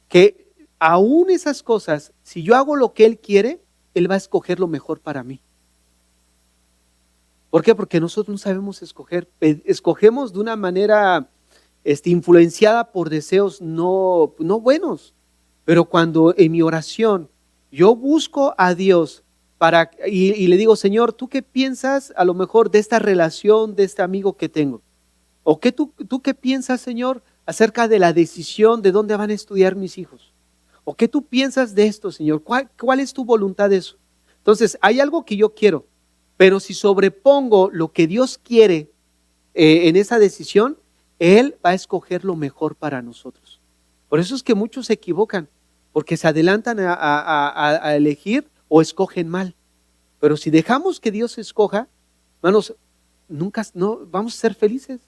Speaker 1: que aún esas cosas, si yo hago lo que Él quiere, Él va a escoger lo mejor para mí. ¿Por qué? Porque nosotros no sabemos escoger, escogemos de una manera influenciada por deseos no buenos. Pero cuando en mi oración yo busco a Dios y le digo, Señor, ¿tú qué piensas a lo mejor de esta relación, de este amigo que tengo? ¿O qué tú qué piensas, Señor, acerca de la decisión de dónde van a estudiar mis hijos? ¿O qué tú piensas de esto, Señor? ¿Cuál es tu voluntad de eso? Entonces, hay algo que yo quiero, pero si sobrepongo lo que Dios quiere en esa decisión, Él va a escoger lo mejor para nosotros. Por eso es que muchos se equivocan, porque se adelantan a elegir o escogen mal. Pero si dejamos que Dios escoja, hermanos, nunca vamos a ser felices.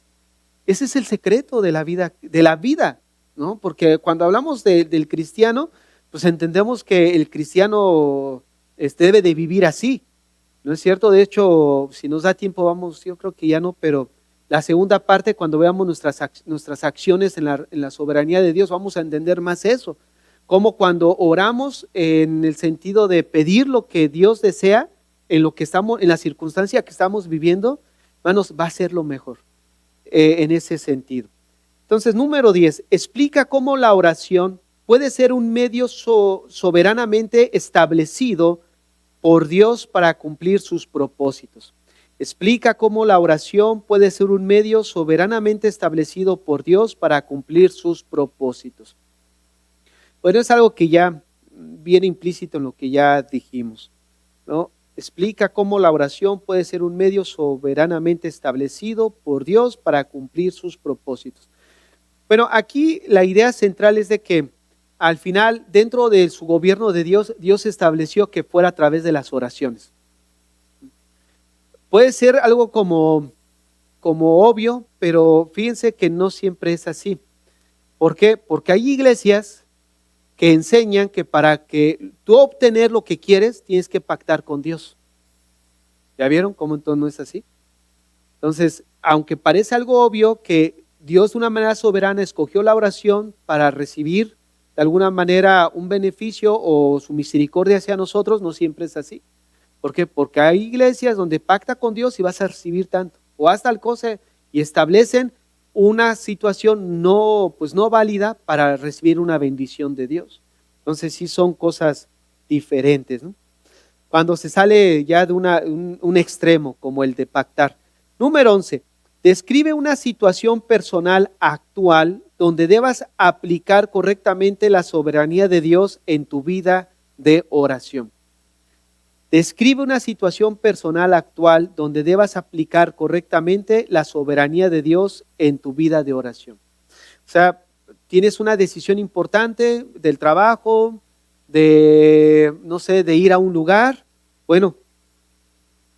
Speaker 1: Ese es el secreto de la vida, ¿no? Porque cuando hablamos del cristiano, pues entendemos que el cristiano debe de vivir así, ¿no es cierto? De hecho, si nos da tiempo, yo creo que ya no, pero la segunda parte, cuando veamos nuestras acciones en la soberanía de Dios, vamos a entender más eso. Como cuando oramos en el sentido de pedir lo que Dios desea, en la circunstancia que estamos viviendo, hermanos, va a ser lo mejor en ese sentido. Entonces, número 10, explica cómo la oración puede ser un medio soberanamente establecido por Dios para cumplir sus propósitos. Explica cómo la oración puede ser un medio soberanamente establecido por Dios para cumplir sus propósitos. Bueno, es algo que ya viene implícito en lo que ya dijimos, ¿no? Explica cómo la oración puede ser un medio soberanamente establecido por Dios para cumplir sus propósitos. Bueno, aquí la idea central es de que al final, dentro de su gobierno de Dios, Dios estableció que fuera a través de las oraciones. Puede ser algo como obvio, pero fíjense que no siempre es así. ¿Por qué? Porque hay iglesias que enseñan que para que tú obtener lo que quieres, tienes que pactar con Dios. ¿Ya vieron cómo entonces no es así? Entonces, aunque parece algo obvio que Dios de una manera soberana escogió la oración para recibir de alguna manera un beneficio o su misericordia hacia nosotros, no siempre es así. ¿Por qué? Porque hay iglesias donde pacta con Dios y vas a recibir tanto, o haz tal cosa y establecen una situación no válida para recibir una bendición de Dios. Entonces sí son cosas diferentes, ¿no? Cuando se sale ya de un extremo como el de pactar. Número 11, describe una situación personal actual donde debas aplicar correctamente la soberanía de Dios en tu vida de oración. Describe una situación personal actual donde debas aplicar correctamente la soberanía de Dios en tu vida de oración. O sea, tienes una decisión importante del trabajo, de ir a un lugar. Bueno,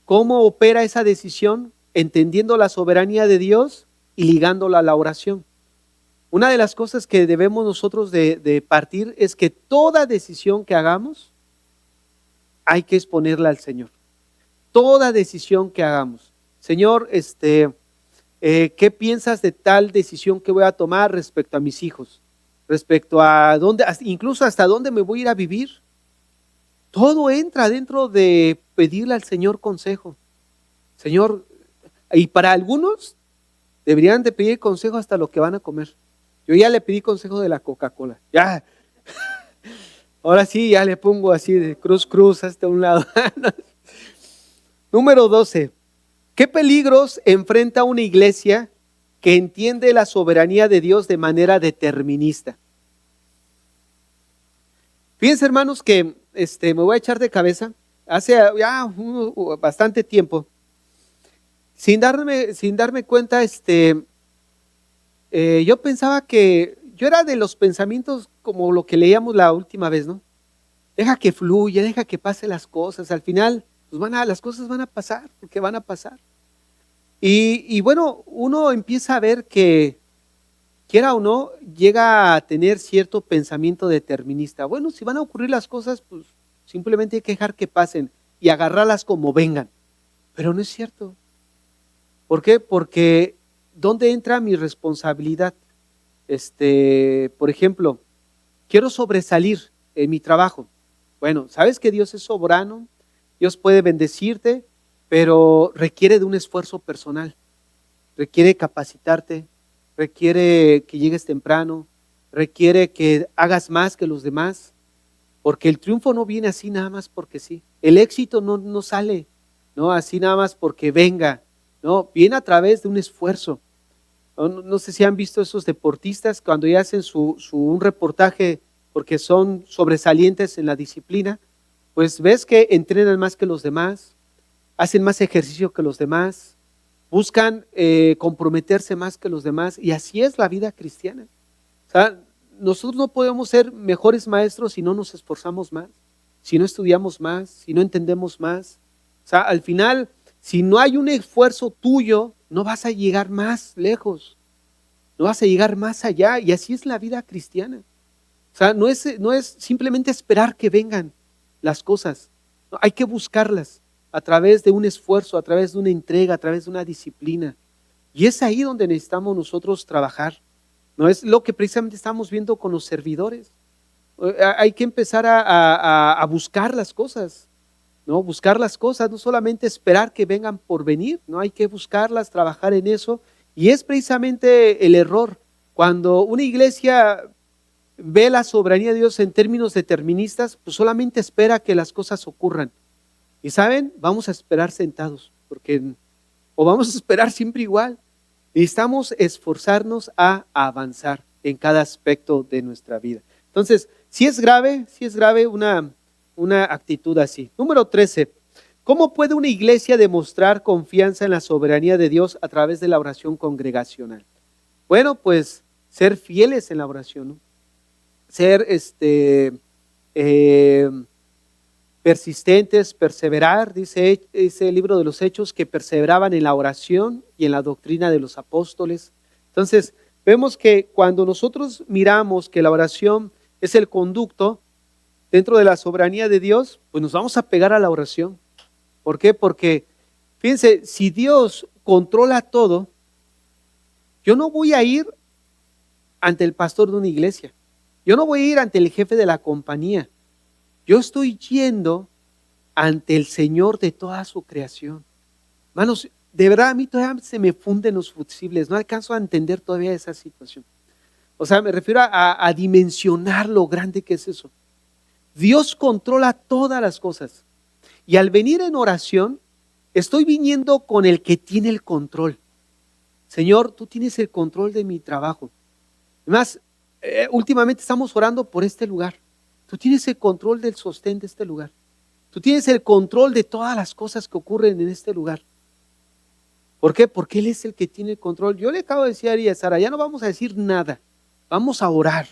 Speaker 1: ¿cómo opera esa decisión? Entendiendo la soberanía de Dios y ligándola a la oración. Una de las cosas que debemos nosotros de partir es que toda decisión que hagamos, hay que exponerla al Señor. Toda decisión que hagamos. Señor, ¿qué piensas de tal decisión que voy a tomar respecto a mis hijos? Respecto a incluso hasta dónde me voy a ir a vivir. Todo entra dentro de pedirle al Señor consejo. Señor, y para algunos deberían de pedir consejo hasta lo que van a comer. Yo ya le pedí consejo de la Coca-Cola. Ya. Ahora sí, ya le pongo así de cruz hasta un lado. Número 12. ¿Qué peligros enfrenta una iglesia que entiende la soberanía de Dios de manera determinista? Fíjense, hermanos, que me voy a echar de cabeza. Hace ya bastante tiempo, sin darme cuenta, yo pensaba que yo era de los pensamientos como lo que leíamos la última vez, ¿no? Deja que fluya, deja que pase las cosas. Al final, las cosas van a pasar, porque van a pasar. Y bueno, uno empieza a ver que, quiera o no, llega a tener cierto pensamiento determinista. Bueno, si van a ocurrir las cosas, pues simplemente hay que dejar que pasen y agarrarlas como vengan. Pero no es cierto. ¿Por qué? Porque ¿dónde entra mi responsabilidad? Por ejemplo, quiero sobresalir en mi trabajo. Bueno, sabes que Dios es soberano, Dios puede bendecirte, pero requiere de un esfuerzo personal, requiere capacitarte, requiere que llegues temprano, requiere que hagas más que los demás, porque el triunfo no viene así nada más porque sí. El éxito no sale, no así nada más porque venga, no, viene a través de un esfuerzo. No sé si han visto esos deportistas cuando ya hacen un reportaje porque son sobresalientes en la disciplina, pues ves que entrenan más que los demás, hacen más ejercicio que los demás, buscan comprometerse más que los demás, y así es la vida cristiana. O sea, nosotros no podemos ser mejores maestros si no nos esforzamos más, si no estudiamos más, si no entendemos más. O sea, al final, si no hay un esfuerzo tuyo, no vas a llegar más lejos, no vas a llegar más allá, y así es la vida cristiana. O sea, no es simplemente esperar que vengan las cosas, no, hay que buscarlas a través de un esfuerzo, a través de una entrega, a través de una disciplina. Y es ahí donde necesitamos nosotros trabajar. No es lo que precisamente estamos viendo con los servidores. Hay que empezar a buscar las cosas, ¿no? Buscar las cosas, no solamente esperar que vengan por venir, ¿no? Hay que buscarlas, trabajar en eso. Y es precisamente el error. Cuando una iglesia ve la soberanía de Dios en términos deterministas, pues solamente espera que las cosas ocurran. Y saben, vamos a esperar sentados, o vamos a esperar siempre igual. Necesitamos esforzarnos a avanzar en cada aspecto de nuestra vida. Entonces, sí es grave una actitud así. Número 13, ¿cómo puede una iglesia demostrar confianza en la soberanía de Dios a través de la oración congregacional? Bueno, pues ser fieles en la oración, ¿no? Ser persistentes, perseverar, dice el libro de los Hechos, que perseveraban en la oración y en la doctrina de los apóstoles. Entonces, vemos que cuando nosotros miramos que la oración es el conducto dentro de la soberanía de Dios, pues nos vamos a pegar a la oración. ¿Por qué? Porque, fíjense, si Dios controla todo, yo no voy a ir ante el pastor de una iglesia, yo no voy a ir ante el jefe de la compañía, yo estoy yendo ante el Señor de toda su creación. Hermanos, de verdad a mí todavía se me funden los fusibles, no alcanzo a entender todavía esa situación. O sea, me refiero a dimensionar lo grande que es eso. Dios controla todas las cosas. Y al venir en oración, estoy viniendo con el que tiene el control. Señor, tú tienes el control de mi trabajo. Además, últimamente estamos orando por este lugar. Tú tienes el control del sostén de este lugar. Tú tienes el control de todas las cosas que ocurren en este lugar. ¿Por qué? Porque Él es el que tiene el control. Yo le acabo de decir a Sara, ya no vamos a decir nada, vamos a orar.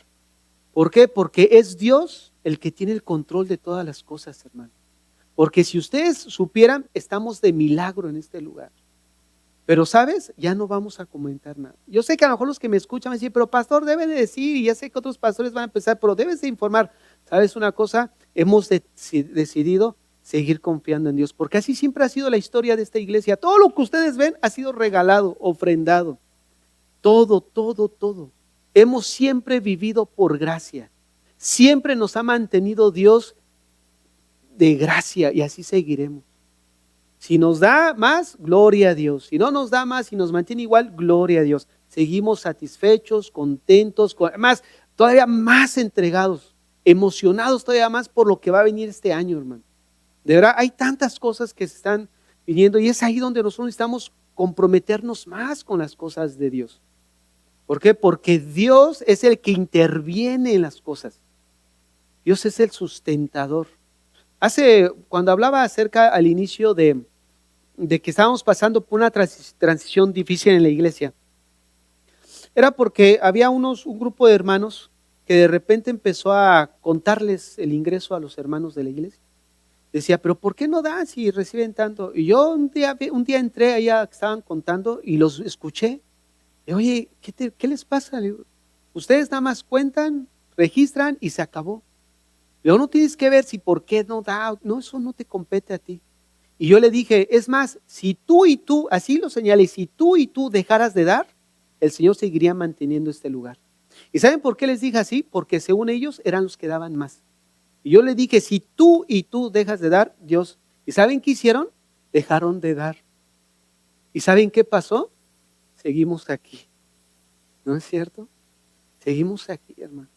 Speaker 1: ¿Por qué? Porque es Dios el que tiene el control de todas las cosas, hermano. Porque si ustedes supieran, estamos de milagro en este lugar. Pero ¿sabes? Ya no vamos a comentar nada. Yo sé que a lo mejor los que me escuchan van a decir, pero pastor debe de decir, y ya sé que otros pastores van a empezar, pero debes de informar. ¿Sabes una cosa? Hemos decidido seguir confiando en Dios, porque así siempre ha sido la historia de esta iglesia. Todo lo que ustedes ven ha sido regalado, ofrendado. Todo. Hemos siempre vivido por gracia. Siempre nos ha mantenido Dios de gracia y así seguiremos. Si nos da más, gloria a Dios. Si no nos da más y nos mantiene igual, gloria a Dios. Seguimos satisfechos, contentos, más, todavía más entregados, emocionados todavía más por lo que va a venir este año, hermano. De verdad, hay tantas cosas que se están viniendo y es ahí donde nosotros necesitamos comprometernos más con las cosas de Dios. ¿Por qué? Porque Dios es el que interviene en las cosas. Dios es el sustentador. Cuando hablaba acerca al inicio de que estábamos pasando por una transición difícil en la iglesia, era porque había un grupo de hermanos que de repente empezó a contarles el ingreso a los hermanos de la iglesia. Decía, pero ¿por qué no dan si reciben tanto? Y yo un día entré allá que estaban contando y los escuché. Y, oye, ¿qué les pasa? Le digo, ustedes nada más cuentan, registran y se acabó. Luego no tienes que ver si por qué no da, no, eso no te compete a ti. Y yo le dije, es más, si tú y tú, así lo señalé, si tú y tú dejaras de dar, el Señor seguiría manteniendo este lugar. ¿Y saben por qué les dije así? Porque según ellos eran los que daban más. Y yo le dije, si tú y tú dejas de dar, Dios. ¿Y saben qué hicieron? Dejaron de dar. ¿Y saben qué pasó? Seguimos aquí. ¿No es cierto? Seguimos aquí, hermano.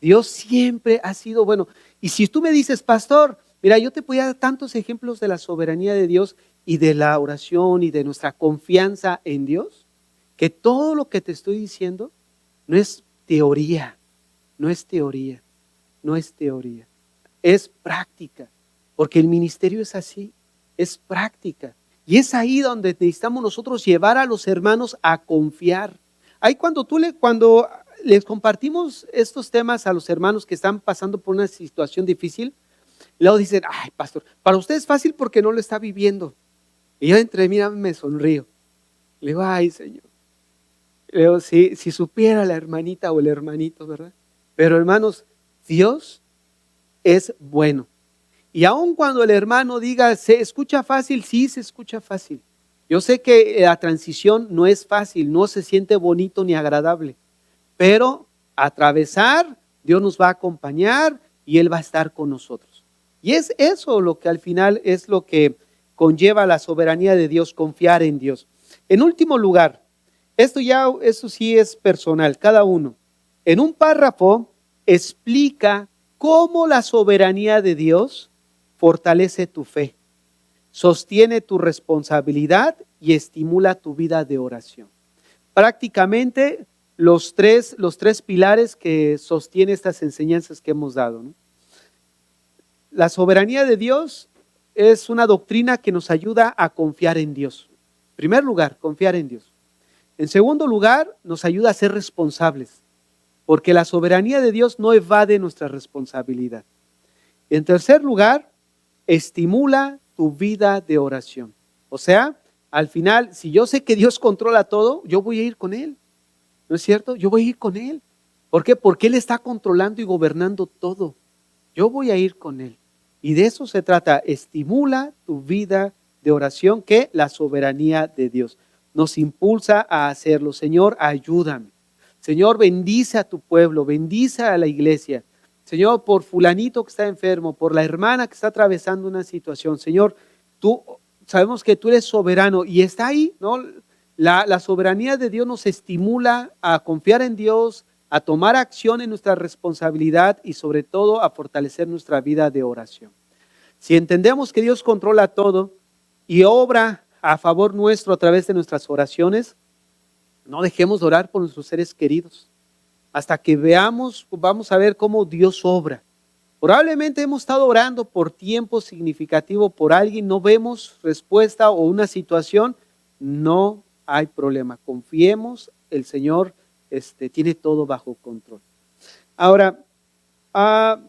Speaker 1: Dios siempre ha sido bueno. Y si tú me dices, pastor, mira, yo te podía dar tantos ejemplos de la soberanía de Dios y de la oración y de nuestra confianza en Dios, que todo lo que te estoy diciendo no es teoría, no es teoría, no es teoría, es práctica, porque el ministerio es así, es práctica. Y es ahí donde necesitamos nosotros llevar a los hermanos a confiar. Ahí cuando les compartimos estos temas a los hermanos que están pasando por una situación difícil, luego dicen, ay pastor, para usted es fácil porque no lo está viviendo. Y yo entre mí me sonrío. Le digo, ay Señor. Le digo, si supiera la hermanita o el hermanito, ¿verdad? Pero hermanos, Dios es bueno. Y aun cuando el hermano diga, ¿se escucha fácil? Sí, se escucha fácil. Yo sé que la transición no es fácil, no se siente bonito ni agradable. Pero atravesar, Dios nos va a acompañar y Él va a estar con nosotros. Y es eso lo que al final es lo que conlleva la soberanía de Dios, confiar en Dios. En último lugar, eso sí es personal, cada uno. En un párrafo explica cómo la soberanía de Dios fortalece tu fe, sostiene tu responsabilidad y estimula tu vida de oración. Prácticamente los tres pilares que sostienen estas enseñanzas que hemos dado, ¿no? La soberanía de Dios es una doctrina que nos ayuda a confiar en Dios. En primer lugar, confiar en Dios. En segundo lugar, nos ayuda a ser responsables, porque la soberanía de Dios no evade nuestra responsabilidad. En tercer lugar, estimula tu vida de oración. O sea, al final, si yo sé que Dios controla todo, yo voy a ir con Él. ¿No es cierto? Yo voy a ir con Él. ¿Por qué? Porque Él está controlando y gobernando todo. Yo voy a ir con Él. Y de eso se trata. Estimula tu vida de oración, que la soberanía de Dios nos impulsa a hacerlo. Señor, ayúdame. Señor, bendice a tu pueblo, bendice a la iglesia. Señor, por fulanito que está enfermo, por la hermana que está atravesando una situación. Señor, sabemos que tú eres soberano y está ahí, ¿no? La soberanía de Dios nos estimula a confiar en Dios, a tomar acción en nuestra responsabilidad y sobre todo a fortalecer nuestra vida de oración. Si entendemos que Dios controla todo y obra a favor nuestro a través de nuestras oraciones, no dejemos de orar por nuestros seres queridos. Hasta que vamos a ver cómo Dios obra. Probablemente hemos estado orando por tiempo significativo por alguien, no vemos respuesta o una situación, no hay problema. Confiemos, el Señor tiene todo bajo control. Ahora,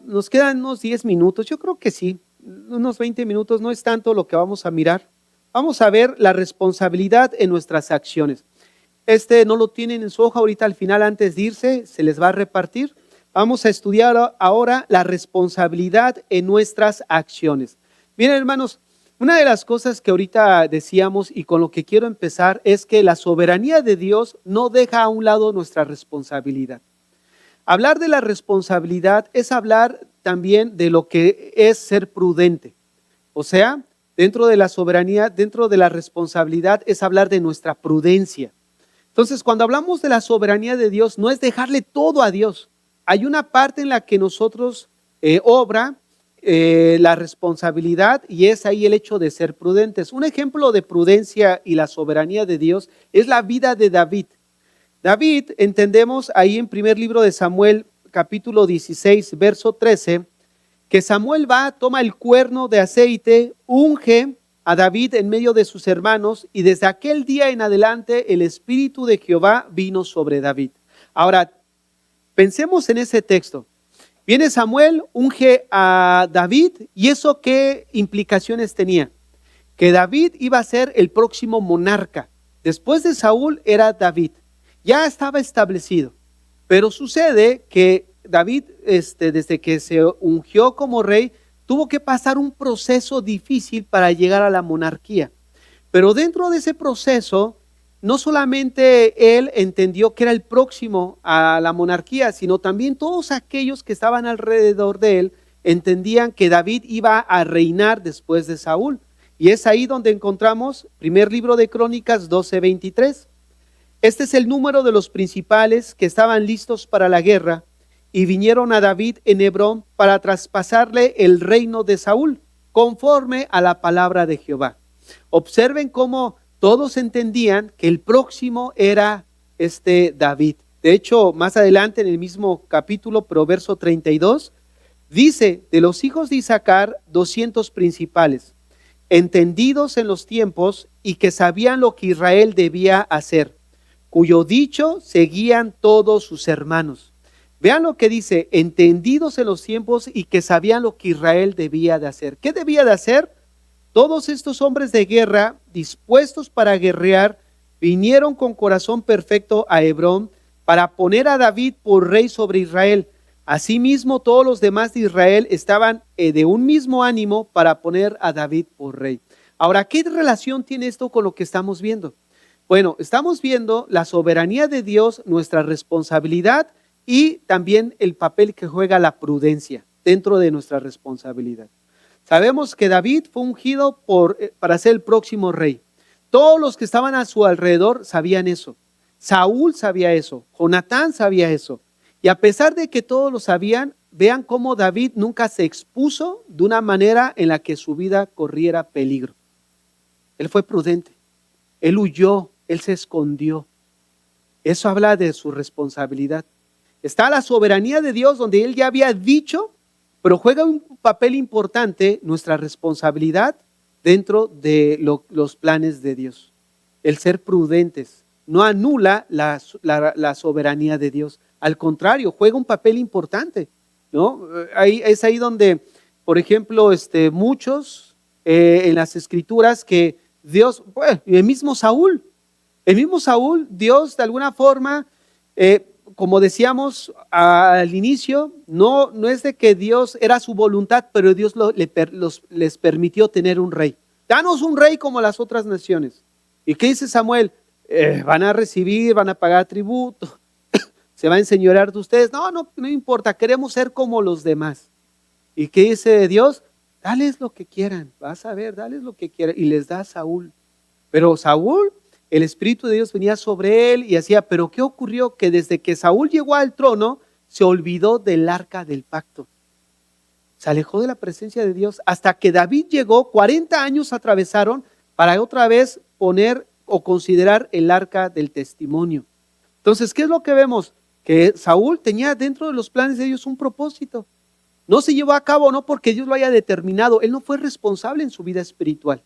Speaker 1: nos quedan unos 10 minutos, yo creo que sí, unos 20 minutos, no es tanto lo que vamos a mirar. Vamos a ver la responsabilidad en nuestras acciones. No lo tienen en su hoja, ahorita al final antes de irse se les va a repartir. Vamos a estudiar ahora la responsabilidad en nuestras acciones. Miren hermanos, una de las cosas que ahorita decíamos y con lo que quiero empezar es que la soberanía de Dios no deja a un lado nuestra responsabilidad. Hablar de la responsabilidad es hablar también de lo que es ser prudente. O sea, dentro de la soberanía, dentro de la responsabilidad es hablar de nuestra prudencia. Entonces, cuando hablamos de la soberanía de Dios, no es dejarle todo a Dios. Hay una parte en la que nosotros obra la responsabilidad y es ahí el hecho de ser prudentes. Un ejemplo de prudencia y la soberanía de Dios es la vida de David. David, entendemos ahí en primer libro de Samuel, capítulo 16, verso 13, que Samuel va, toma el cuerno de aceite, unge a David en medio de sus hermanos y desde aquel día en adelante el Espíritu de Jehová vino sobre David. Ahora, pensemos en ese texto. Viene Samuel, unge a David y eso ¿qué implicaciones tenía? Que David iba a ser el próximo monarca. Después de Saúl era David. Ya estaba establecido. Pero sucede que David, desde que se ungió como rey, tuvo que pasar un proceso difícil para llegar a la monarquía. Pero dentro de ese proceso, no solamente él entendió que era el próximo a la monarquía, sino también todos aquellos que estaban alrededor de él entendían que David iba a reinar después de Saúl. Y es ahí donde encontramos primer libro de Crónicas 12:23. Este es el número de los principales que estaban listos para la guerra y vinieron a David en Hebrón para traspasarle el reino de Saúl, conforme a la palabra de Jehová. Observen cómo todos entendían que el próximo era David. De hecho, más adelante en el mismo capítulo, pero verso 32, dice, de los hijos de Isaacar, 200 principales, entendidos en los tiempos y que sabían lo que Israel debía hacer, cuyo dicho seguían todos sus hermanos. Vean lo que dice, entendidos en los tiempos y que sabían lo que Israel debía de hacer. ¿Qué debía de hacer? Todos estos hombres de guerra, dispuestos para guerrear, vinieron con corazón perfecto a Hebrón para poner a David por rey sobre Israel. Asimismo, todos los demás de Israel estaban de un mismo ánimo para poner a David por rey. Ahora, ¿qué relación tiene esto con lo que estamos viendo? Bueno, estamos viendo la soberanía de Dios, nuestra responsabilidad y también el papel que juega la prudencia dentro de nuestra responsabilidad. Sabemos que David fue ungido para ser el próximo rey. Todos los que estaban a su alrededor sabían eso. Saúl sabía eso, Jonatán sabía eso. Y a pesar de que todos lo sabían, vean cómo David nunca se expuso de una manera en la que su vida corriera peligro. Él fue prudente, él huyó, él se escondió. Eso habla de su responsabilidad. Está la soberanía de Dios donde él ya había dicho, pero juega un papel importante nuestra responsabilidad dentro de los planes de Dios. El ser prudentes no anula la soberanía de Dios. Al contrario, juega un papel importante, ¿no? Es ahí donde, por ejemplo, muchos en las escrituras que Dios, el mismo Saúl, Dios de alguna forma, como decíamos al inicio, no es de que Dios era su voluntad, pero Dios les permitió tener un rey. Danos un rey como las otras naciones. ¿Y qué dice Samuel? Van a recibir, van a pagar tributo, se va a enseñorear de ustedes. No importa, queremos ser como los demás. ¿Y qué dice Dios? Dales lo que quieran, vas a ver, dales lo que quieran. Y les da a Saúl. Pero Saúl, el Espíritu de Dios venía sobre él y hacía, pero ¿qué ocurrió? Que desde que Saúl llegó al trono, se olvidó del arca del pacto. Se alejó de la presencia de Dios hasta que David llegó, 40 años atravesaron para otra vez poner o considerar el arca del testimonio. Entonces, ¿qué es lo que vemos? Que Saúl tenía dentro de los planes de Dios un propósito. No se llevó a cabo no porque Dios lo haya determinado, él no fue responsable en su vida espiritual.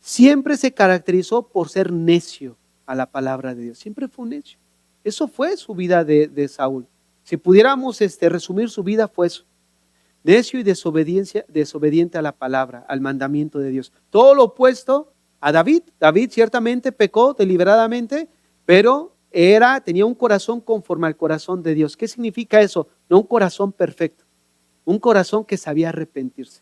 Speaker 1: Siempre se caracterizó por ser necio a la palabra de Dios. Siempre fue un necio. Eso fue su vida de Saúl. Si pudiéramos resumir su vida, fue eso. Necio y desobediente a la palabra, al mandamiento de Dios. Todo lo opuesto a David. David ciertamente pecó deliberadamente, pero tenía un corazón conforme al corazón de Dios. ¿Qué significa eso? No un corazón perfecto. Un corazón que sabía arrepentirse.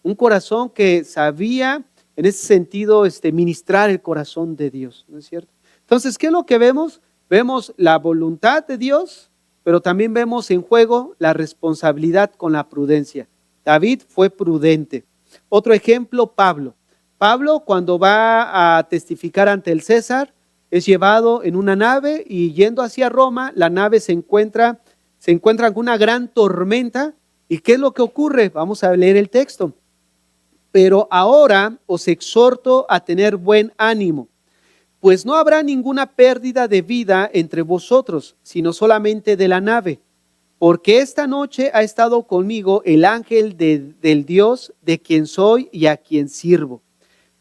Speaker 1: Un corazón que sabía, en ese sentido, ministrar el corazón de Dios, ¿no es cierto? Entonces, ¿qué es lo que vemos? Vemos la voluntad de Dios, pero también vemos en juego la responsabilidad con la prudencia. David fue prudente. Otro ejemplo, Pablo. Pablo, cuando va a testificar ante el César, es llevado en una nave y yendo hacia Roma, la nave se encuentra con una gran tormenta. ¿Y qué es lo que ocurre? Vamos a leer el texto. Pero ahora os exhorto a tener buen ánimo, pues no habrá ninguna pérdida de vida entre vosotros, sino solamente de la nave, porque esta noche ha estado conmigo el ángel del Dios de quien soy y a quien sirvo,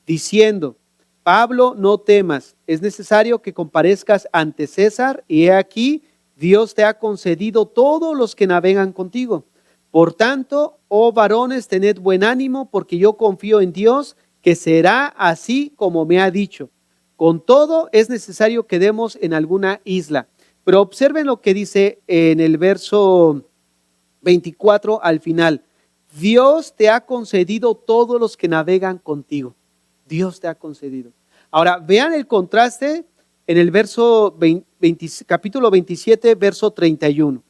Speaker 1: diciendo, Pablo, no temas, es necesario que comparezcas ante César, y he aquí, Dios te ha concedido todos los que navegan contigo. Por tanto, oh varones, tened buen ánimo, porque yo confío en Dios, que será así como me ha dicho. Con todo, es necesario que demos en alguna isla. Pero observen lo que dice en el verso 24 al final. Dios te ha concedido todos los que navegan contigo. Dios te ha concedido. Ahora, vean el contraste en el capítulo 27, verso 31.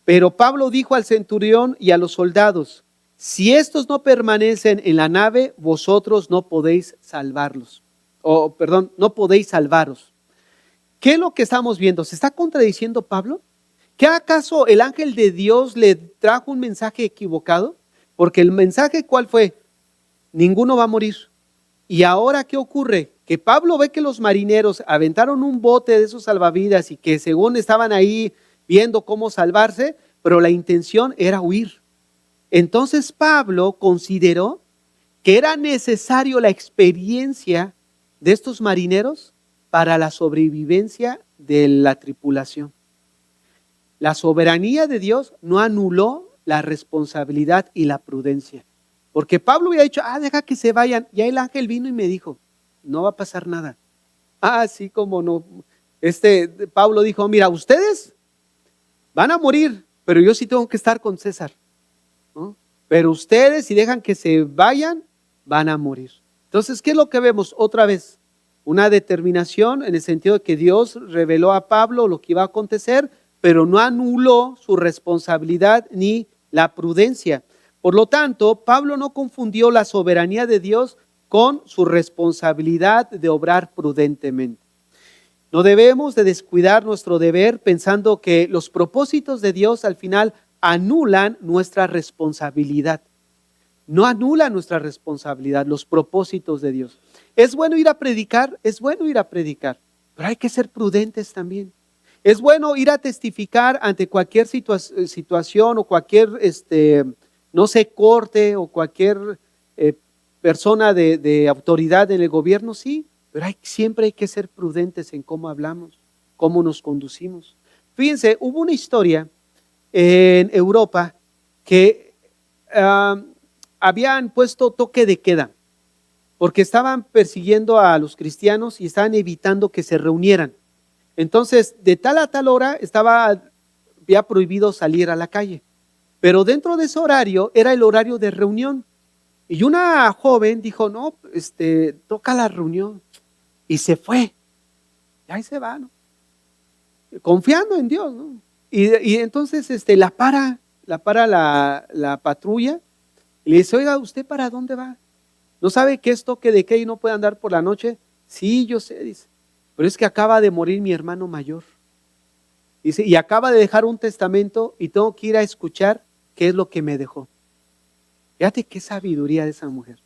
Speaker 1: Pero Pablo dijo al centurión y a los soldados: si estos no permanecen en la nave, vosotros no podéis salvarlos. No podéis salvaros. ¿Qué es lo que estamos viendo? ¿Se está contradiciendo Pablo? ¿Qué acaso el ángel de Dios le trajo un mensaje equivocado? Porque el mensaje, ¿cuál fue? Ninguno va a morir. ¿Y ahora qué ocurre? Que Pablo ve que los marineros aventaron un bote de esos salvavidas y que según estaban ahí viendo cómo salvarse, pero la intención era huir. Entonces Pablo consideró que era necesario la experiencia de estos marineros para la sobrevivencia de la tripulación. La soberanía de Dios no anuló la responsabilidad y la prudencia. Porque Pablo había dicho: deja que se vayan. Ya el ángel vino y me dijo: no va a pasar nada. Así como no. Pablo dijo: mira, ustedes van a morir, pero yo sí tengo que estar con César, ¿no? Pero ustedes, si dejan que se vayan, van a morir. Entonces, ¿qué es lo que vemos? Otra vez, una determinación en el sentido de que Dios reveló a Pablo lo que iba a acontecer, pero no anuló su responsabilidad ni la prudencia. Por lo tanto, Pablo no confundió la soberanía de Dios con su responsabilidad de obrar prudentemente. No debemos de descuidar nuestro deber pensando que los propósitos de Dios al final anulan nuestra responsabilidad. No anulan nuestra responsabilidad, los propósitos de Dios. Es bueno ir a predicar, pero hay que ser prudentes también. Es bueno ir a testificar ante cualquier situación o cualquier, corte o cualquier persona de autoridad en el gobierno, sí, pero siempre hay que ser prudentes en cómo hablamos, cómo nos conducimos. Fíjense, hubo una historia en Europa que habían puesto toque de queda porque estaban persiguiendo a los cristianos y estaban evitando que se reunieran. Entonces, de tal a tal hora había prohibido salir a la calle, pero dentro de ese horario era el horario de reunión. Y una joven dijo: no, toca la reunión, y se fue. Y ahí se va, ¿no? Confiando en Dios, ¿no? Y entonces la para la patrulla y le dice: oiga, ¿usted para dónde va? ¿No sabe que es toque de queda y no puede andar por la noche? Sí, yo sé, dice, pero es que acaba de morir mi hermano mayor. Dice, y acaba de dejar un testamento y tengo que ir a escuchar qué es lo que me dejó. Fíjate qué sabiduría de esa mujer.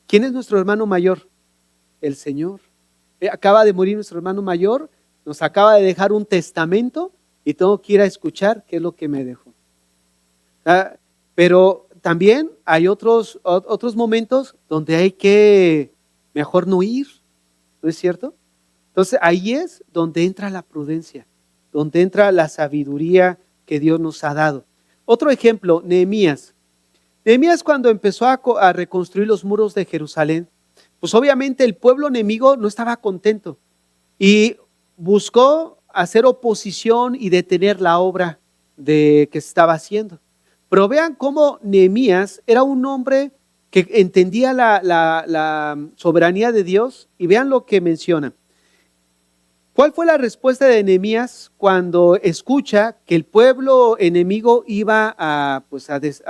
Speaker 1: ¿Quién es nuestro hermano mayor? El Señor. Acaba de morir nuestro hermano mayor, nos acaba de dejar un testamento y tengo que ir a escuchar qué es lo que me dejó. Pero también hay otros momentos donde hay que mejor no ir, ¿no es cierto? Entonces ahí es donde entra la prudencia, donde entra la sabiduría que Dios nos ha dado. Otro ejemplo, Nehemías. Nehemías, cuando empezó a reconstruir los muros de Jerusalén, pues obviamente el pueblo enemigo no estaba contento y buscó hacer oposición y detener la obra que se estaba haciendo. Pero vean cómo Nehemías era un hombre que entendía la soberanía de Dios, y vean lo que menciona. ¿Cuál fue la respuesta de Nehemías cuando escucha que el pueblo enemigo iba a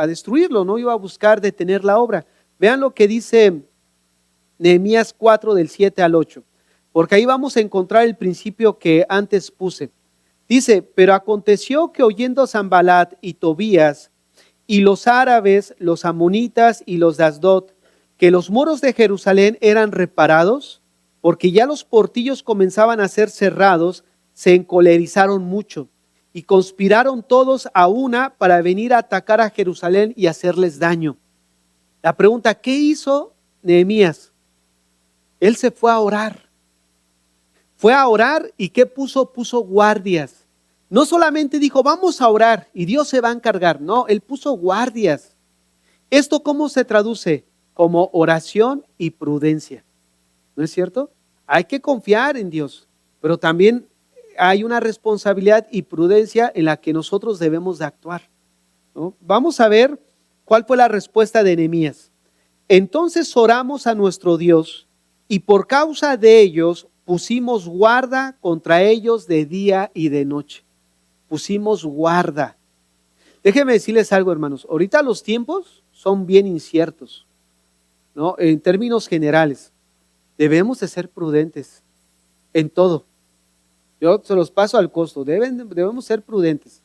Speaker 1: destruirlo, no iba a buscar detener la obra? Vean lo que dice Nehemías 4 del 7 al 8, porque ahí vamos a encontrar el principio que antes puse. Dice: pero aconteció que oyendo Sanballat y Tobías y los árabes, los amonitas y los de Asdod, que los muros de Jerusalén eran reparados, porque ya los portillos comenzaban a ser cerrados, se encolerizaron mucho y conspiraron todos a una para venir a atacar a Jerusalén y hacerles daño. La pregunta: ¿qué hizo Nehemías? Él se fue a orar. Fue a orar, y ¿qué puso? Puso guardias. No solamente dijo: vamos a orar y Dios se va a encargar. No, él puso guardias. ¿Esto cómo se traduce? Como oración y prudencia. ¿No es cierto? Hay que confiar en Dios, pero también hay una responsabilidad y prudencia en la que nosotros debemos de actuar, ¿no? Vamos a ver cuál fue la respuesta de Nehemías. Entonces oramos a nuestro Dios, y por causa de ellos pusimos guarda contra ellos de día y de noche. Pusimos guarda. Déjenme decirles algo, hermanos. Ahorita los tiempos son bien inciertos, ¿no? En términos generales, debemos de ser prudentes en todo. Yo se los paso al costo. Debemos ser prudentes.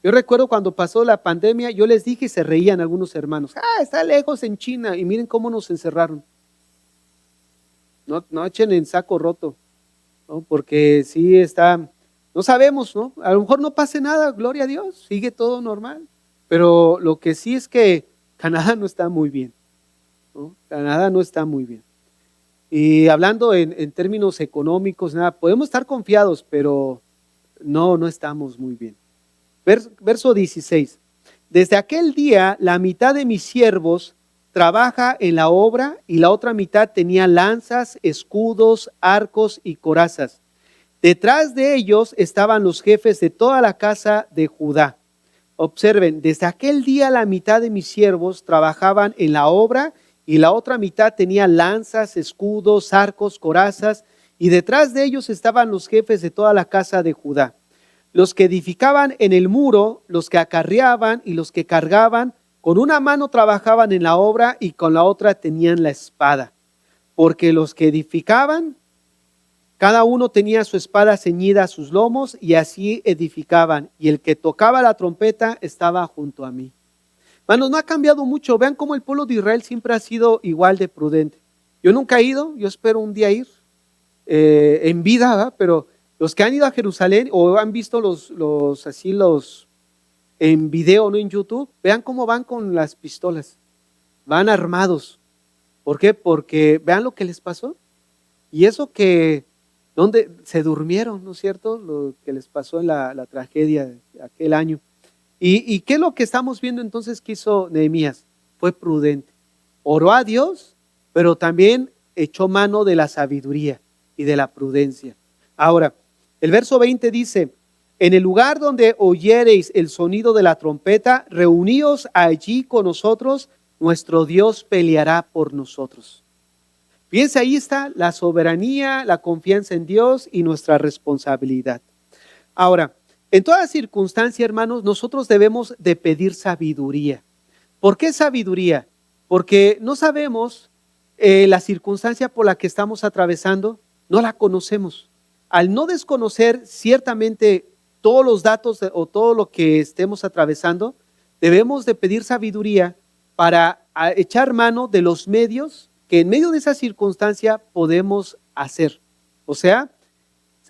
Speaker 1: Yo recuerdo cuando pasó la pandemia, yo les dije y se reían algunos hermanos. Está lejos en China y miren cómo nos encerraron. No echen en saco roto, ¿no? Porque sí está, no sabemos, ¿no? A lo mejor no pase nada, gloria a Dios, sigue todo normal. Pero lo que sí es que Canadá no está muy bien, ¿no? Canadá no está muy bien. Y hablando en términos económicos, nada, podemos estar confiados, pero no estamos muy bien. Verso 16. Desde aquel día, la mitad de mis siervos trabaja en la obra y la otra mitad tenía lanzas, escudos, arcos y corazas. Detrás de ellos estaban los jefes de toda la casa de Judá. Observen, desde aquel día la mitad de mis siervos trabajaban en la obra y la otra mitad tenía lanzas, escudos, arcos, corazas, y detrás de ellos estaban los jefes de toda la casa de Judá. Los que edificaban en el muro, los que acarreaban y los que cargaban, con una mano trabajaban en la obra y con la otra tenían la espada. Porque los que edificaban, cada uno tenía su espada ceñida a sus lomos y así edificaban. Y el que tocaba la trompeta estaba junto a mí. Hermanos, no ha cambiado mucho. Vean cómo el pueblo de Israel siempre ha sido igual de prudente. Yo nunca he ido, yo espero un día ir en vida, ¿verdad? Pero los que han ido a Jerusalén o han visto los en video, no en YouTube, vean cómo van con las pistolas. Van armados. ¿Por qué? Porque vean lo que les pasó. Y eso que, donde se durmieron, ¿no es cierto? Lo que les pasó en la tragedia de aquel año. ¿Y qué es lo que estamos viendo entonces que hizo Nehemías? Fue prudente. Oró a Dios, pero también echó mano de la sabiduría y de la prudencia. Ahora, el verso 20 dice: en el lugar donde oyereis el sonido de la trompeta, reuníos allí con nosotros, nuestro Dios peleará por nosotros. Fíjense, ahí está la soberanía, la confianza en Dios y nuestra responsabilidad. Ahora, en toda circunstancia, hermanos, nosotros debemos de pedir sabiduría. ¿Por qué sabiduría? Porque no sabemos la circunstancia por la que estamos atravesando, no la conocemos. Al no desconocer ciertamente todos los datos o todo lo que estemos atravesando, debemos de pedir sabiduría para echar mano de los medios que en medio de esa circunstancia podemos hacer. O sea,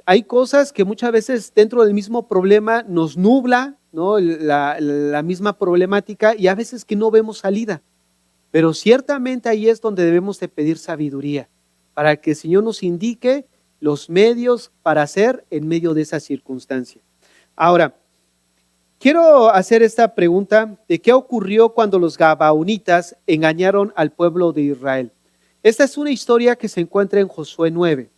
Speaker 1: hay cosas que muchas veces dentro del mismo problema nos nubla, ¿no? La misma problemática, y a veces que no vemos salida. Pero ciertamente ahí es donde debemos de pedir sabiduría, para que el Señor nos indique los medios para hacer en medio de esa circunstancia. Ahora, quiero hacer esta pregunta de qué ocurrió cuando los gabaonitas engañaron al pueblo de Israel. Esta es una historia que se encuentra en Josué 9.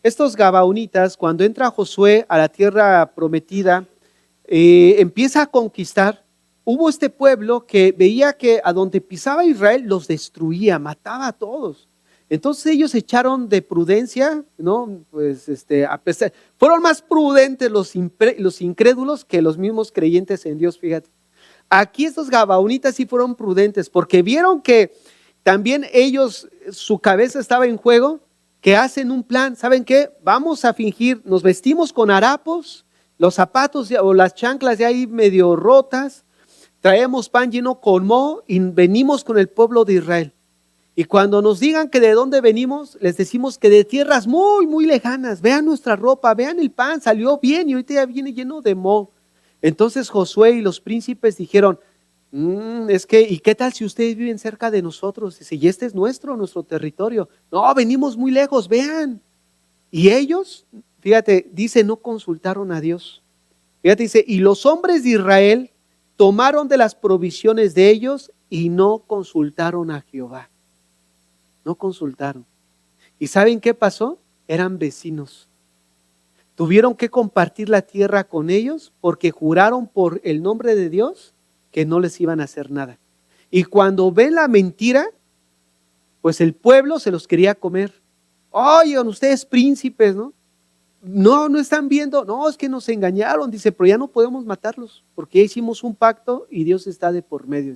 Speaker 1: Estos gabaonitas, cuando entra Josué a la tierra prometida, empieza a conquistar. Hubo este pueblo que veía que a donde pisaba Israel los destruía, mataba a todos. Entonces ellos echaron de prudencia, ¿no? Pues fueron más prudentes los incrédulos que los mismos creyentes en Dios, fíjate. Aquí estos gabaonitas sí fueron prudentes porque vieron que también ellos, su cabeza estaba en juego, que hacen un plan. ¿Saben qué? Vamos a fingir, nos vestimos con harapos, los zapatos o las chanclas de ahí medio rotas, traemos pan lleno con moho y venimos con el pueblo de Israel. Y cuando nos digan que de dónde venimos, les decimos que de tierras muy, muy lejanas. Vean nuestra ropa, vean el pan, salió bien y ahorita ya viene lleno de moho. Entonces Josué y los príncipes dijeron: ¿y qué tal si ustedes viven cerca de nosotros? Dice, y este es nuestro territorio. No, venimos muy lejos, vean. Y ellos, fíjate, dice, no consultaron a Dios. Fíjate, dice, y los hombres de Israel tomaron de las provisiones de ellos y no consultaron a Jehová. No consultaron. ¿Y saben qué pasó? Eran vecinos. Tuvieron que compartir la tierra con ellos porque juraron por el nombre de Dios que no les iban a hacer nada. Y cuando ven la mentira, pues el pueblo se los quería comer. Oigan, ustedes príncipes, ¿no? No están viendo, no, es que nos engañaron, dice, pero ya no podemos matarlos, porque ya hicimos un pacto y Dios está de por medio.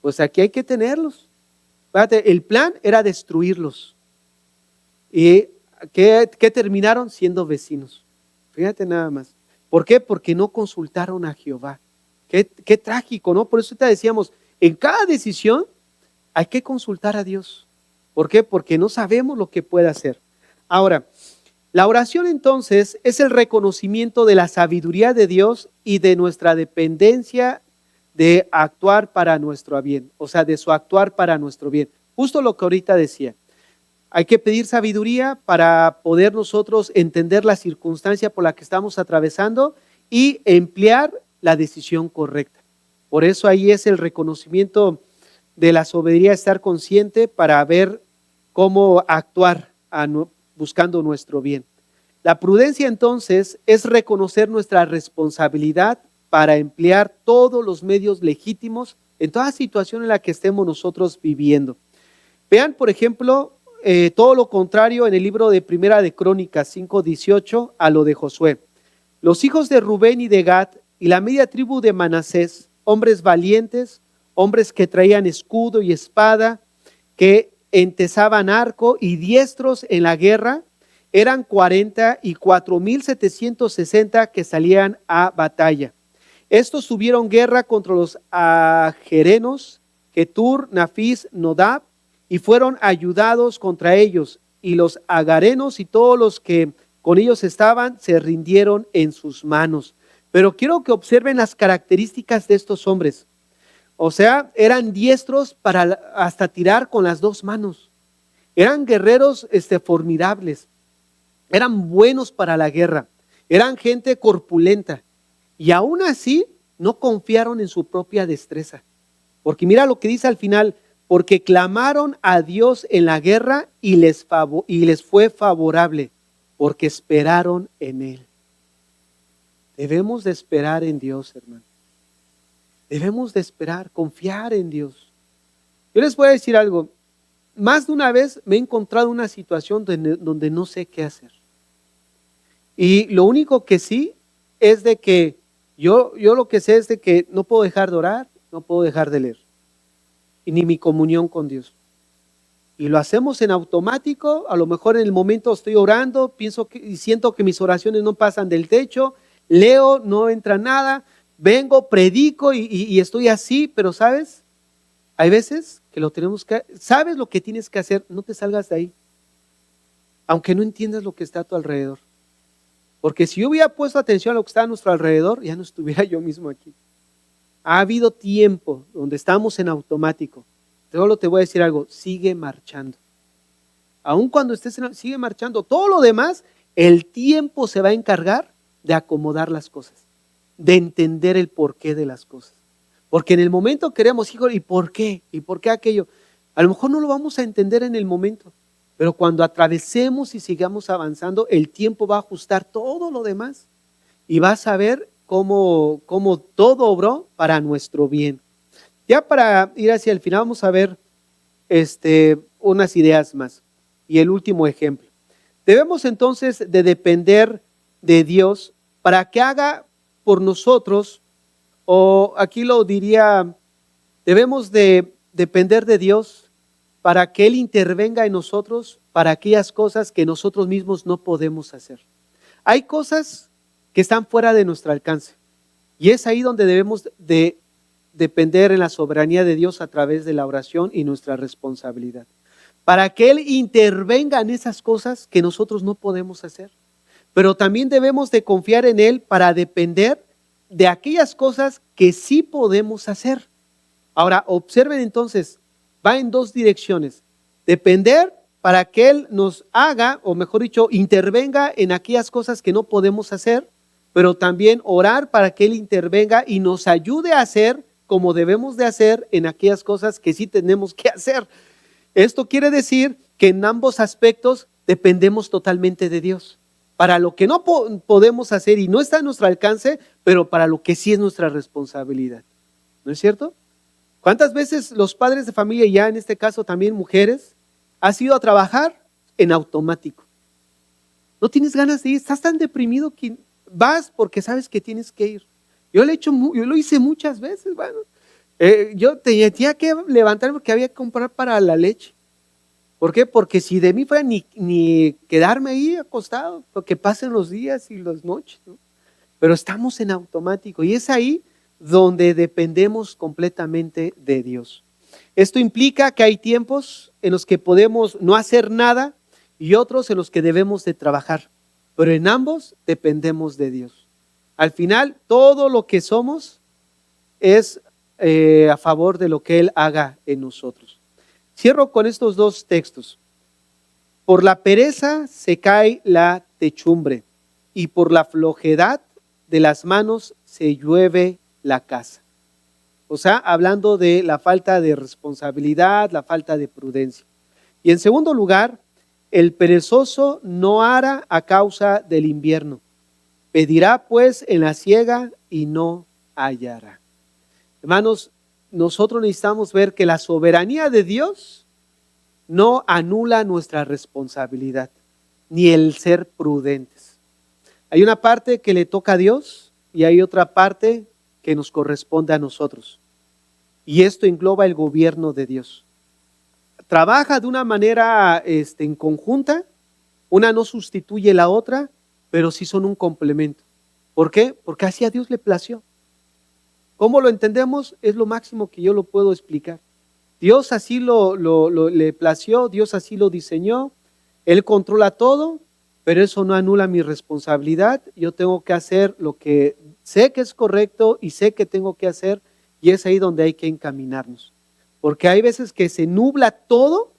Speaker 1: Pues aquí hay que tenerlos. Fíjate, el plan era destruirlos. ¿Y qué terminaron? Siendo vecinos. Fíjate nada más. ¿Por qué? Porque no consultaron a Jehová. Qué trágico, ¿no? Por eso te decíamos, en cada decisión hay que consultar a Dios. ¿Por qué? Porque no sabemos lo que puede hacer. Ahora, la oración entonces es el reconocimiento de la sabiduría de Dios y de nuestra dependencia de actuar para nuestro bien, o sea, de su actuar para nuestro bien. Justo lo que ahorita decía. Hay que pedir sabiduría para poder nosotros entender la circunstancia por la que estamos atravesando y emplear la decisión correcta. Por eso ahí es el reconocimiento de la sabiduría, estar consciente para ver cómo actuar buscando nuestro bien. La prudencia entonces es reconocer nuestra responsabilidad para emplear todos los medios legítimos en toda situación en la que estemos nosotros viviendo. Vean, por ejemplo, todo lo contrario en el libro de Primera de Crónicas 5:18 a lo de Josué. Los hijos de Rubén y de Gad y la media tribu de Manasés, hombres valientes, hombres que traían escudo y espada, que entesaban arco y diestros en la guerra, eran 44,760 que salían a batalla. Estos tuvieron guerra contra los ajerenos, Ketur, Nafis, Nodab, y fueron ayudados contra ellos, y los agarenos y todos los que con ellos estaban se rindieron en sus manos. Pero quiero que observen las características de estos hombres. O sea, eran diestros para hasta tirar con las dos manos. Eran guerreros formidables. Eran buenos para la guerra. Eran gente corpulenta. Y aún así no confiaron en su propia destreza. Porque mira lo que dice al final, porque clamaron a Dios en la guerra y les fue favorable, porque esperaron en Él. Debemos de esperar en Dios, hermano. Debemos de esperar, confiar en Dios. Yo les voy a decir algo, más de una vez me he encontrado en una situación donde no sé qué hacer. Y lo único que sí es de que yo lo que sé es de que no puedo dejar de orar, no puedo dejar de leer. Y ni mi comunión con Dios. Y lo hacemos en automático, a lo mejor en el momento estoy orando, y siento que mis oraciones no pasan del techo, leo, no entra nada, vengo, predico y estoy así, pero ¿sabes? Hay veces que sabes lo que tienes que hacer, no te salgas de ahí. Aunque no entiendas lo que está a tu alrededor. Porque si yo hubiera puesto atención a lo que está a nuestro alrededor, ya no estuviera yo mismo aquí. Ha habido tiempo donde estamos en automático. Solo te voy a decir algo, sigue marchando. Aun cuando sigue marchando. Todo lo demás, el tiempo se va a encargar de acomodar las cosas, de entender el porqué de las cosas. Porque en el momento queremos, hijo, ¿y por qué? ¿Y por qué aquello? A lo mejor no lo vamos a entender en el momento. Pero cuando atravesemos y sigamos avanzando, el tiempo va a ajustar todo lo demás y vas a ver cómo todo obró para nuestro bien. Ya para ir hacia el final vamos a ver unas ideas más. Y el último ejemplo. Debemos entonces de depender de Dios para que haga por nosotros, o aquí lo diría, debemos de depender de Dios para que Él intervenga en nosotros para aquellas cosas que nosotros mismos no podemos hacer. Hay cosas que están fuera de nuestro alcance y es ahí donde debemos de depender en la soberanía de Dios a través de la oración y nuestra responsabilidad. Para que Él intervenga en esas cosas que nosotros no podemos hacer. Pero también debemos de confiar en Él para depender de aquellas cosas que sí podemos hacer. Ahora, observen entonces, va en dos direcciones. Depender para que Él nos haga, o mejor dicho, intervenga en aquellas cosas que no podemos hacer, pero también orar para que Él intervenga y nos ayude a hacer como debemos de hacer en aquellas cosas que sí tenemos que hacer. Esto quiere decir que en ambos aspectos dependemos totalmente de Dios. Para lo que no podemos hacer y no está a nuestro alcance, pero para lo que sí es nuestra responsabilidad. ¿No es cierto? ¿Cuántas veces los padres de familia, ya en este caso también mujeres, has ido a trabajar? en automático. No tienes ganas de ir, estás tan deprimido que vas porque sabes que tienes que ir. Yo lo hice muchas veces, bueno. Yo tenía que levantarme porque había que comprar para la leche. ¿Por qué? Porque si de mí fuera ni quedarme ahí acostado, porque pasen los días y las noches, ¿no? Pero estamos en automático y es ahí donde dependemos completamente de Dios. Esto implica que hay tiempos en los que podemos no hacer nada y otros en los que debemos de trabajar, pero en ambos dependemos de Dios. Al final, todo lo que somos es a favor de lo que Él haga en nosotros. Cierro con estos dos textos. Por la pereza se cae la techumbre y por la flojedad de las manos se llueve la casa. O sea, hablando de la falta de responsabilidad, la falta de prudencia. Y en segundo lugar, el perezoso no hará a causa del invierno. Pedirá pues en la siega y no hallará. Hermanos, nosotros necesitamos ver que la soberanía de Dios no anula nuestra responsabilidad, ni el ser prudentes. Hay una parte que le toca a Dios y hay otra parte que nos corresponde a nosotros. Y esto engloba el gobierno de Dios. Trabaja de una manera en conjunta, una no sustituye la otra, pero sí son un complemento. ¿Por qué? Porque así a Dios le plació. ¿Cómo lo entendemos? Es lo máximo que yo lo puedo explicar. Dios así le plació, Dios así lo diseñó, Él controla todo, pero eso no anula mi responsabilidad. Yo tengo que hacer lo que sé que es correcto y sé que tengo que hacer, y es ahí donde hay que encaminarnos. Porque hay veces que se nubla todo,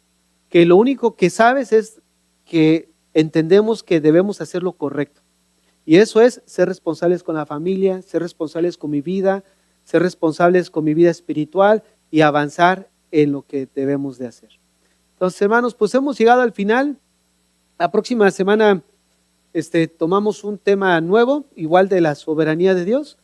Speaker 1: que lo único que sabes es que entendemos que debemos hacer lo correcto. Y eso es ser responsables con la familia, ser responsables con mi vida, ser responsables con mi vida espiritual y avanzar en lo que debemos de hacer. Entonces, hermanos, pues hemos llegado al final. La próxima semana tomamos un tema nuevo, igual de la soberanía de Dios,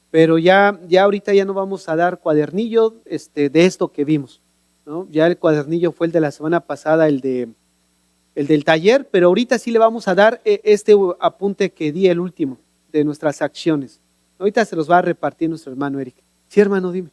Speaker 1: pero ya ahorita ya no vamos a dar cuadernillo de esto que vimos, ¿no? Ya el cuadernillo fue el de la semana pasada, el del taller, pero ahorita sí le vamos a dar este apunte que di, el último, de nuestras acciones. Ahorita se los va a repartir nuestro hermano Eric. Sí, hermano, dime.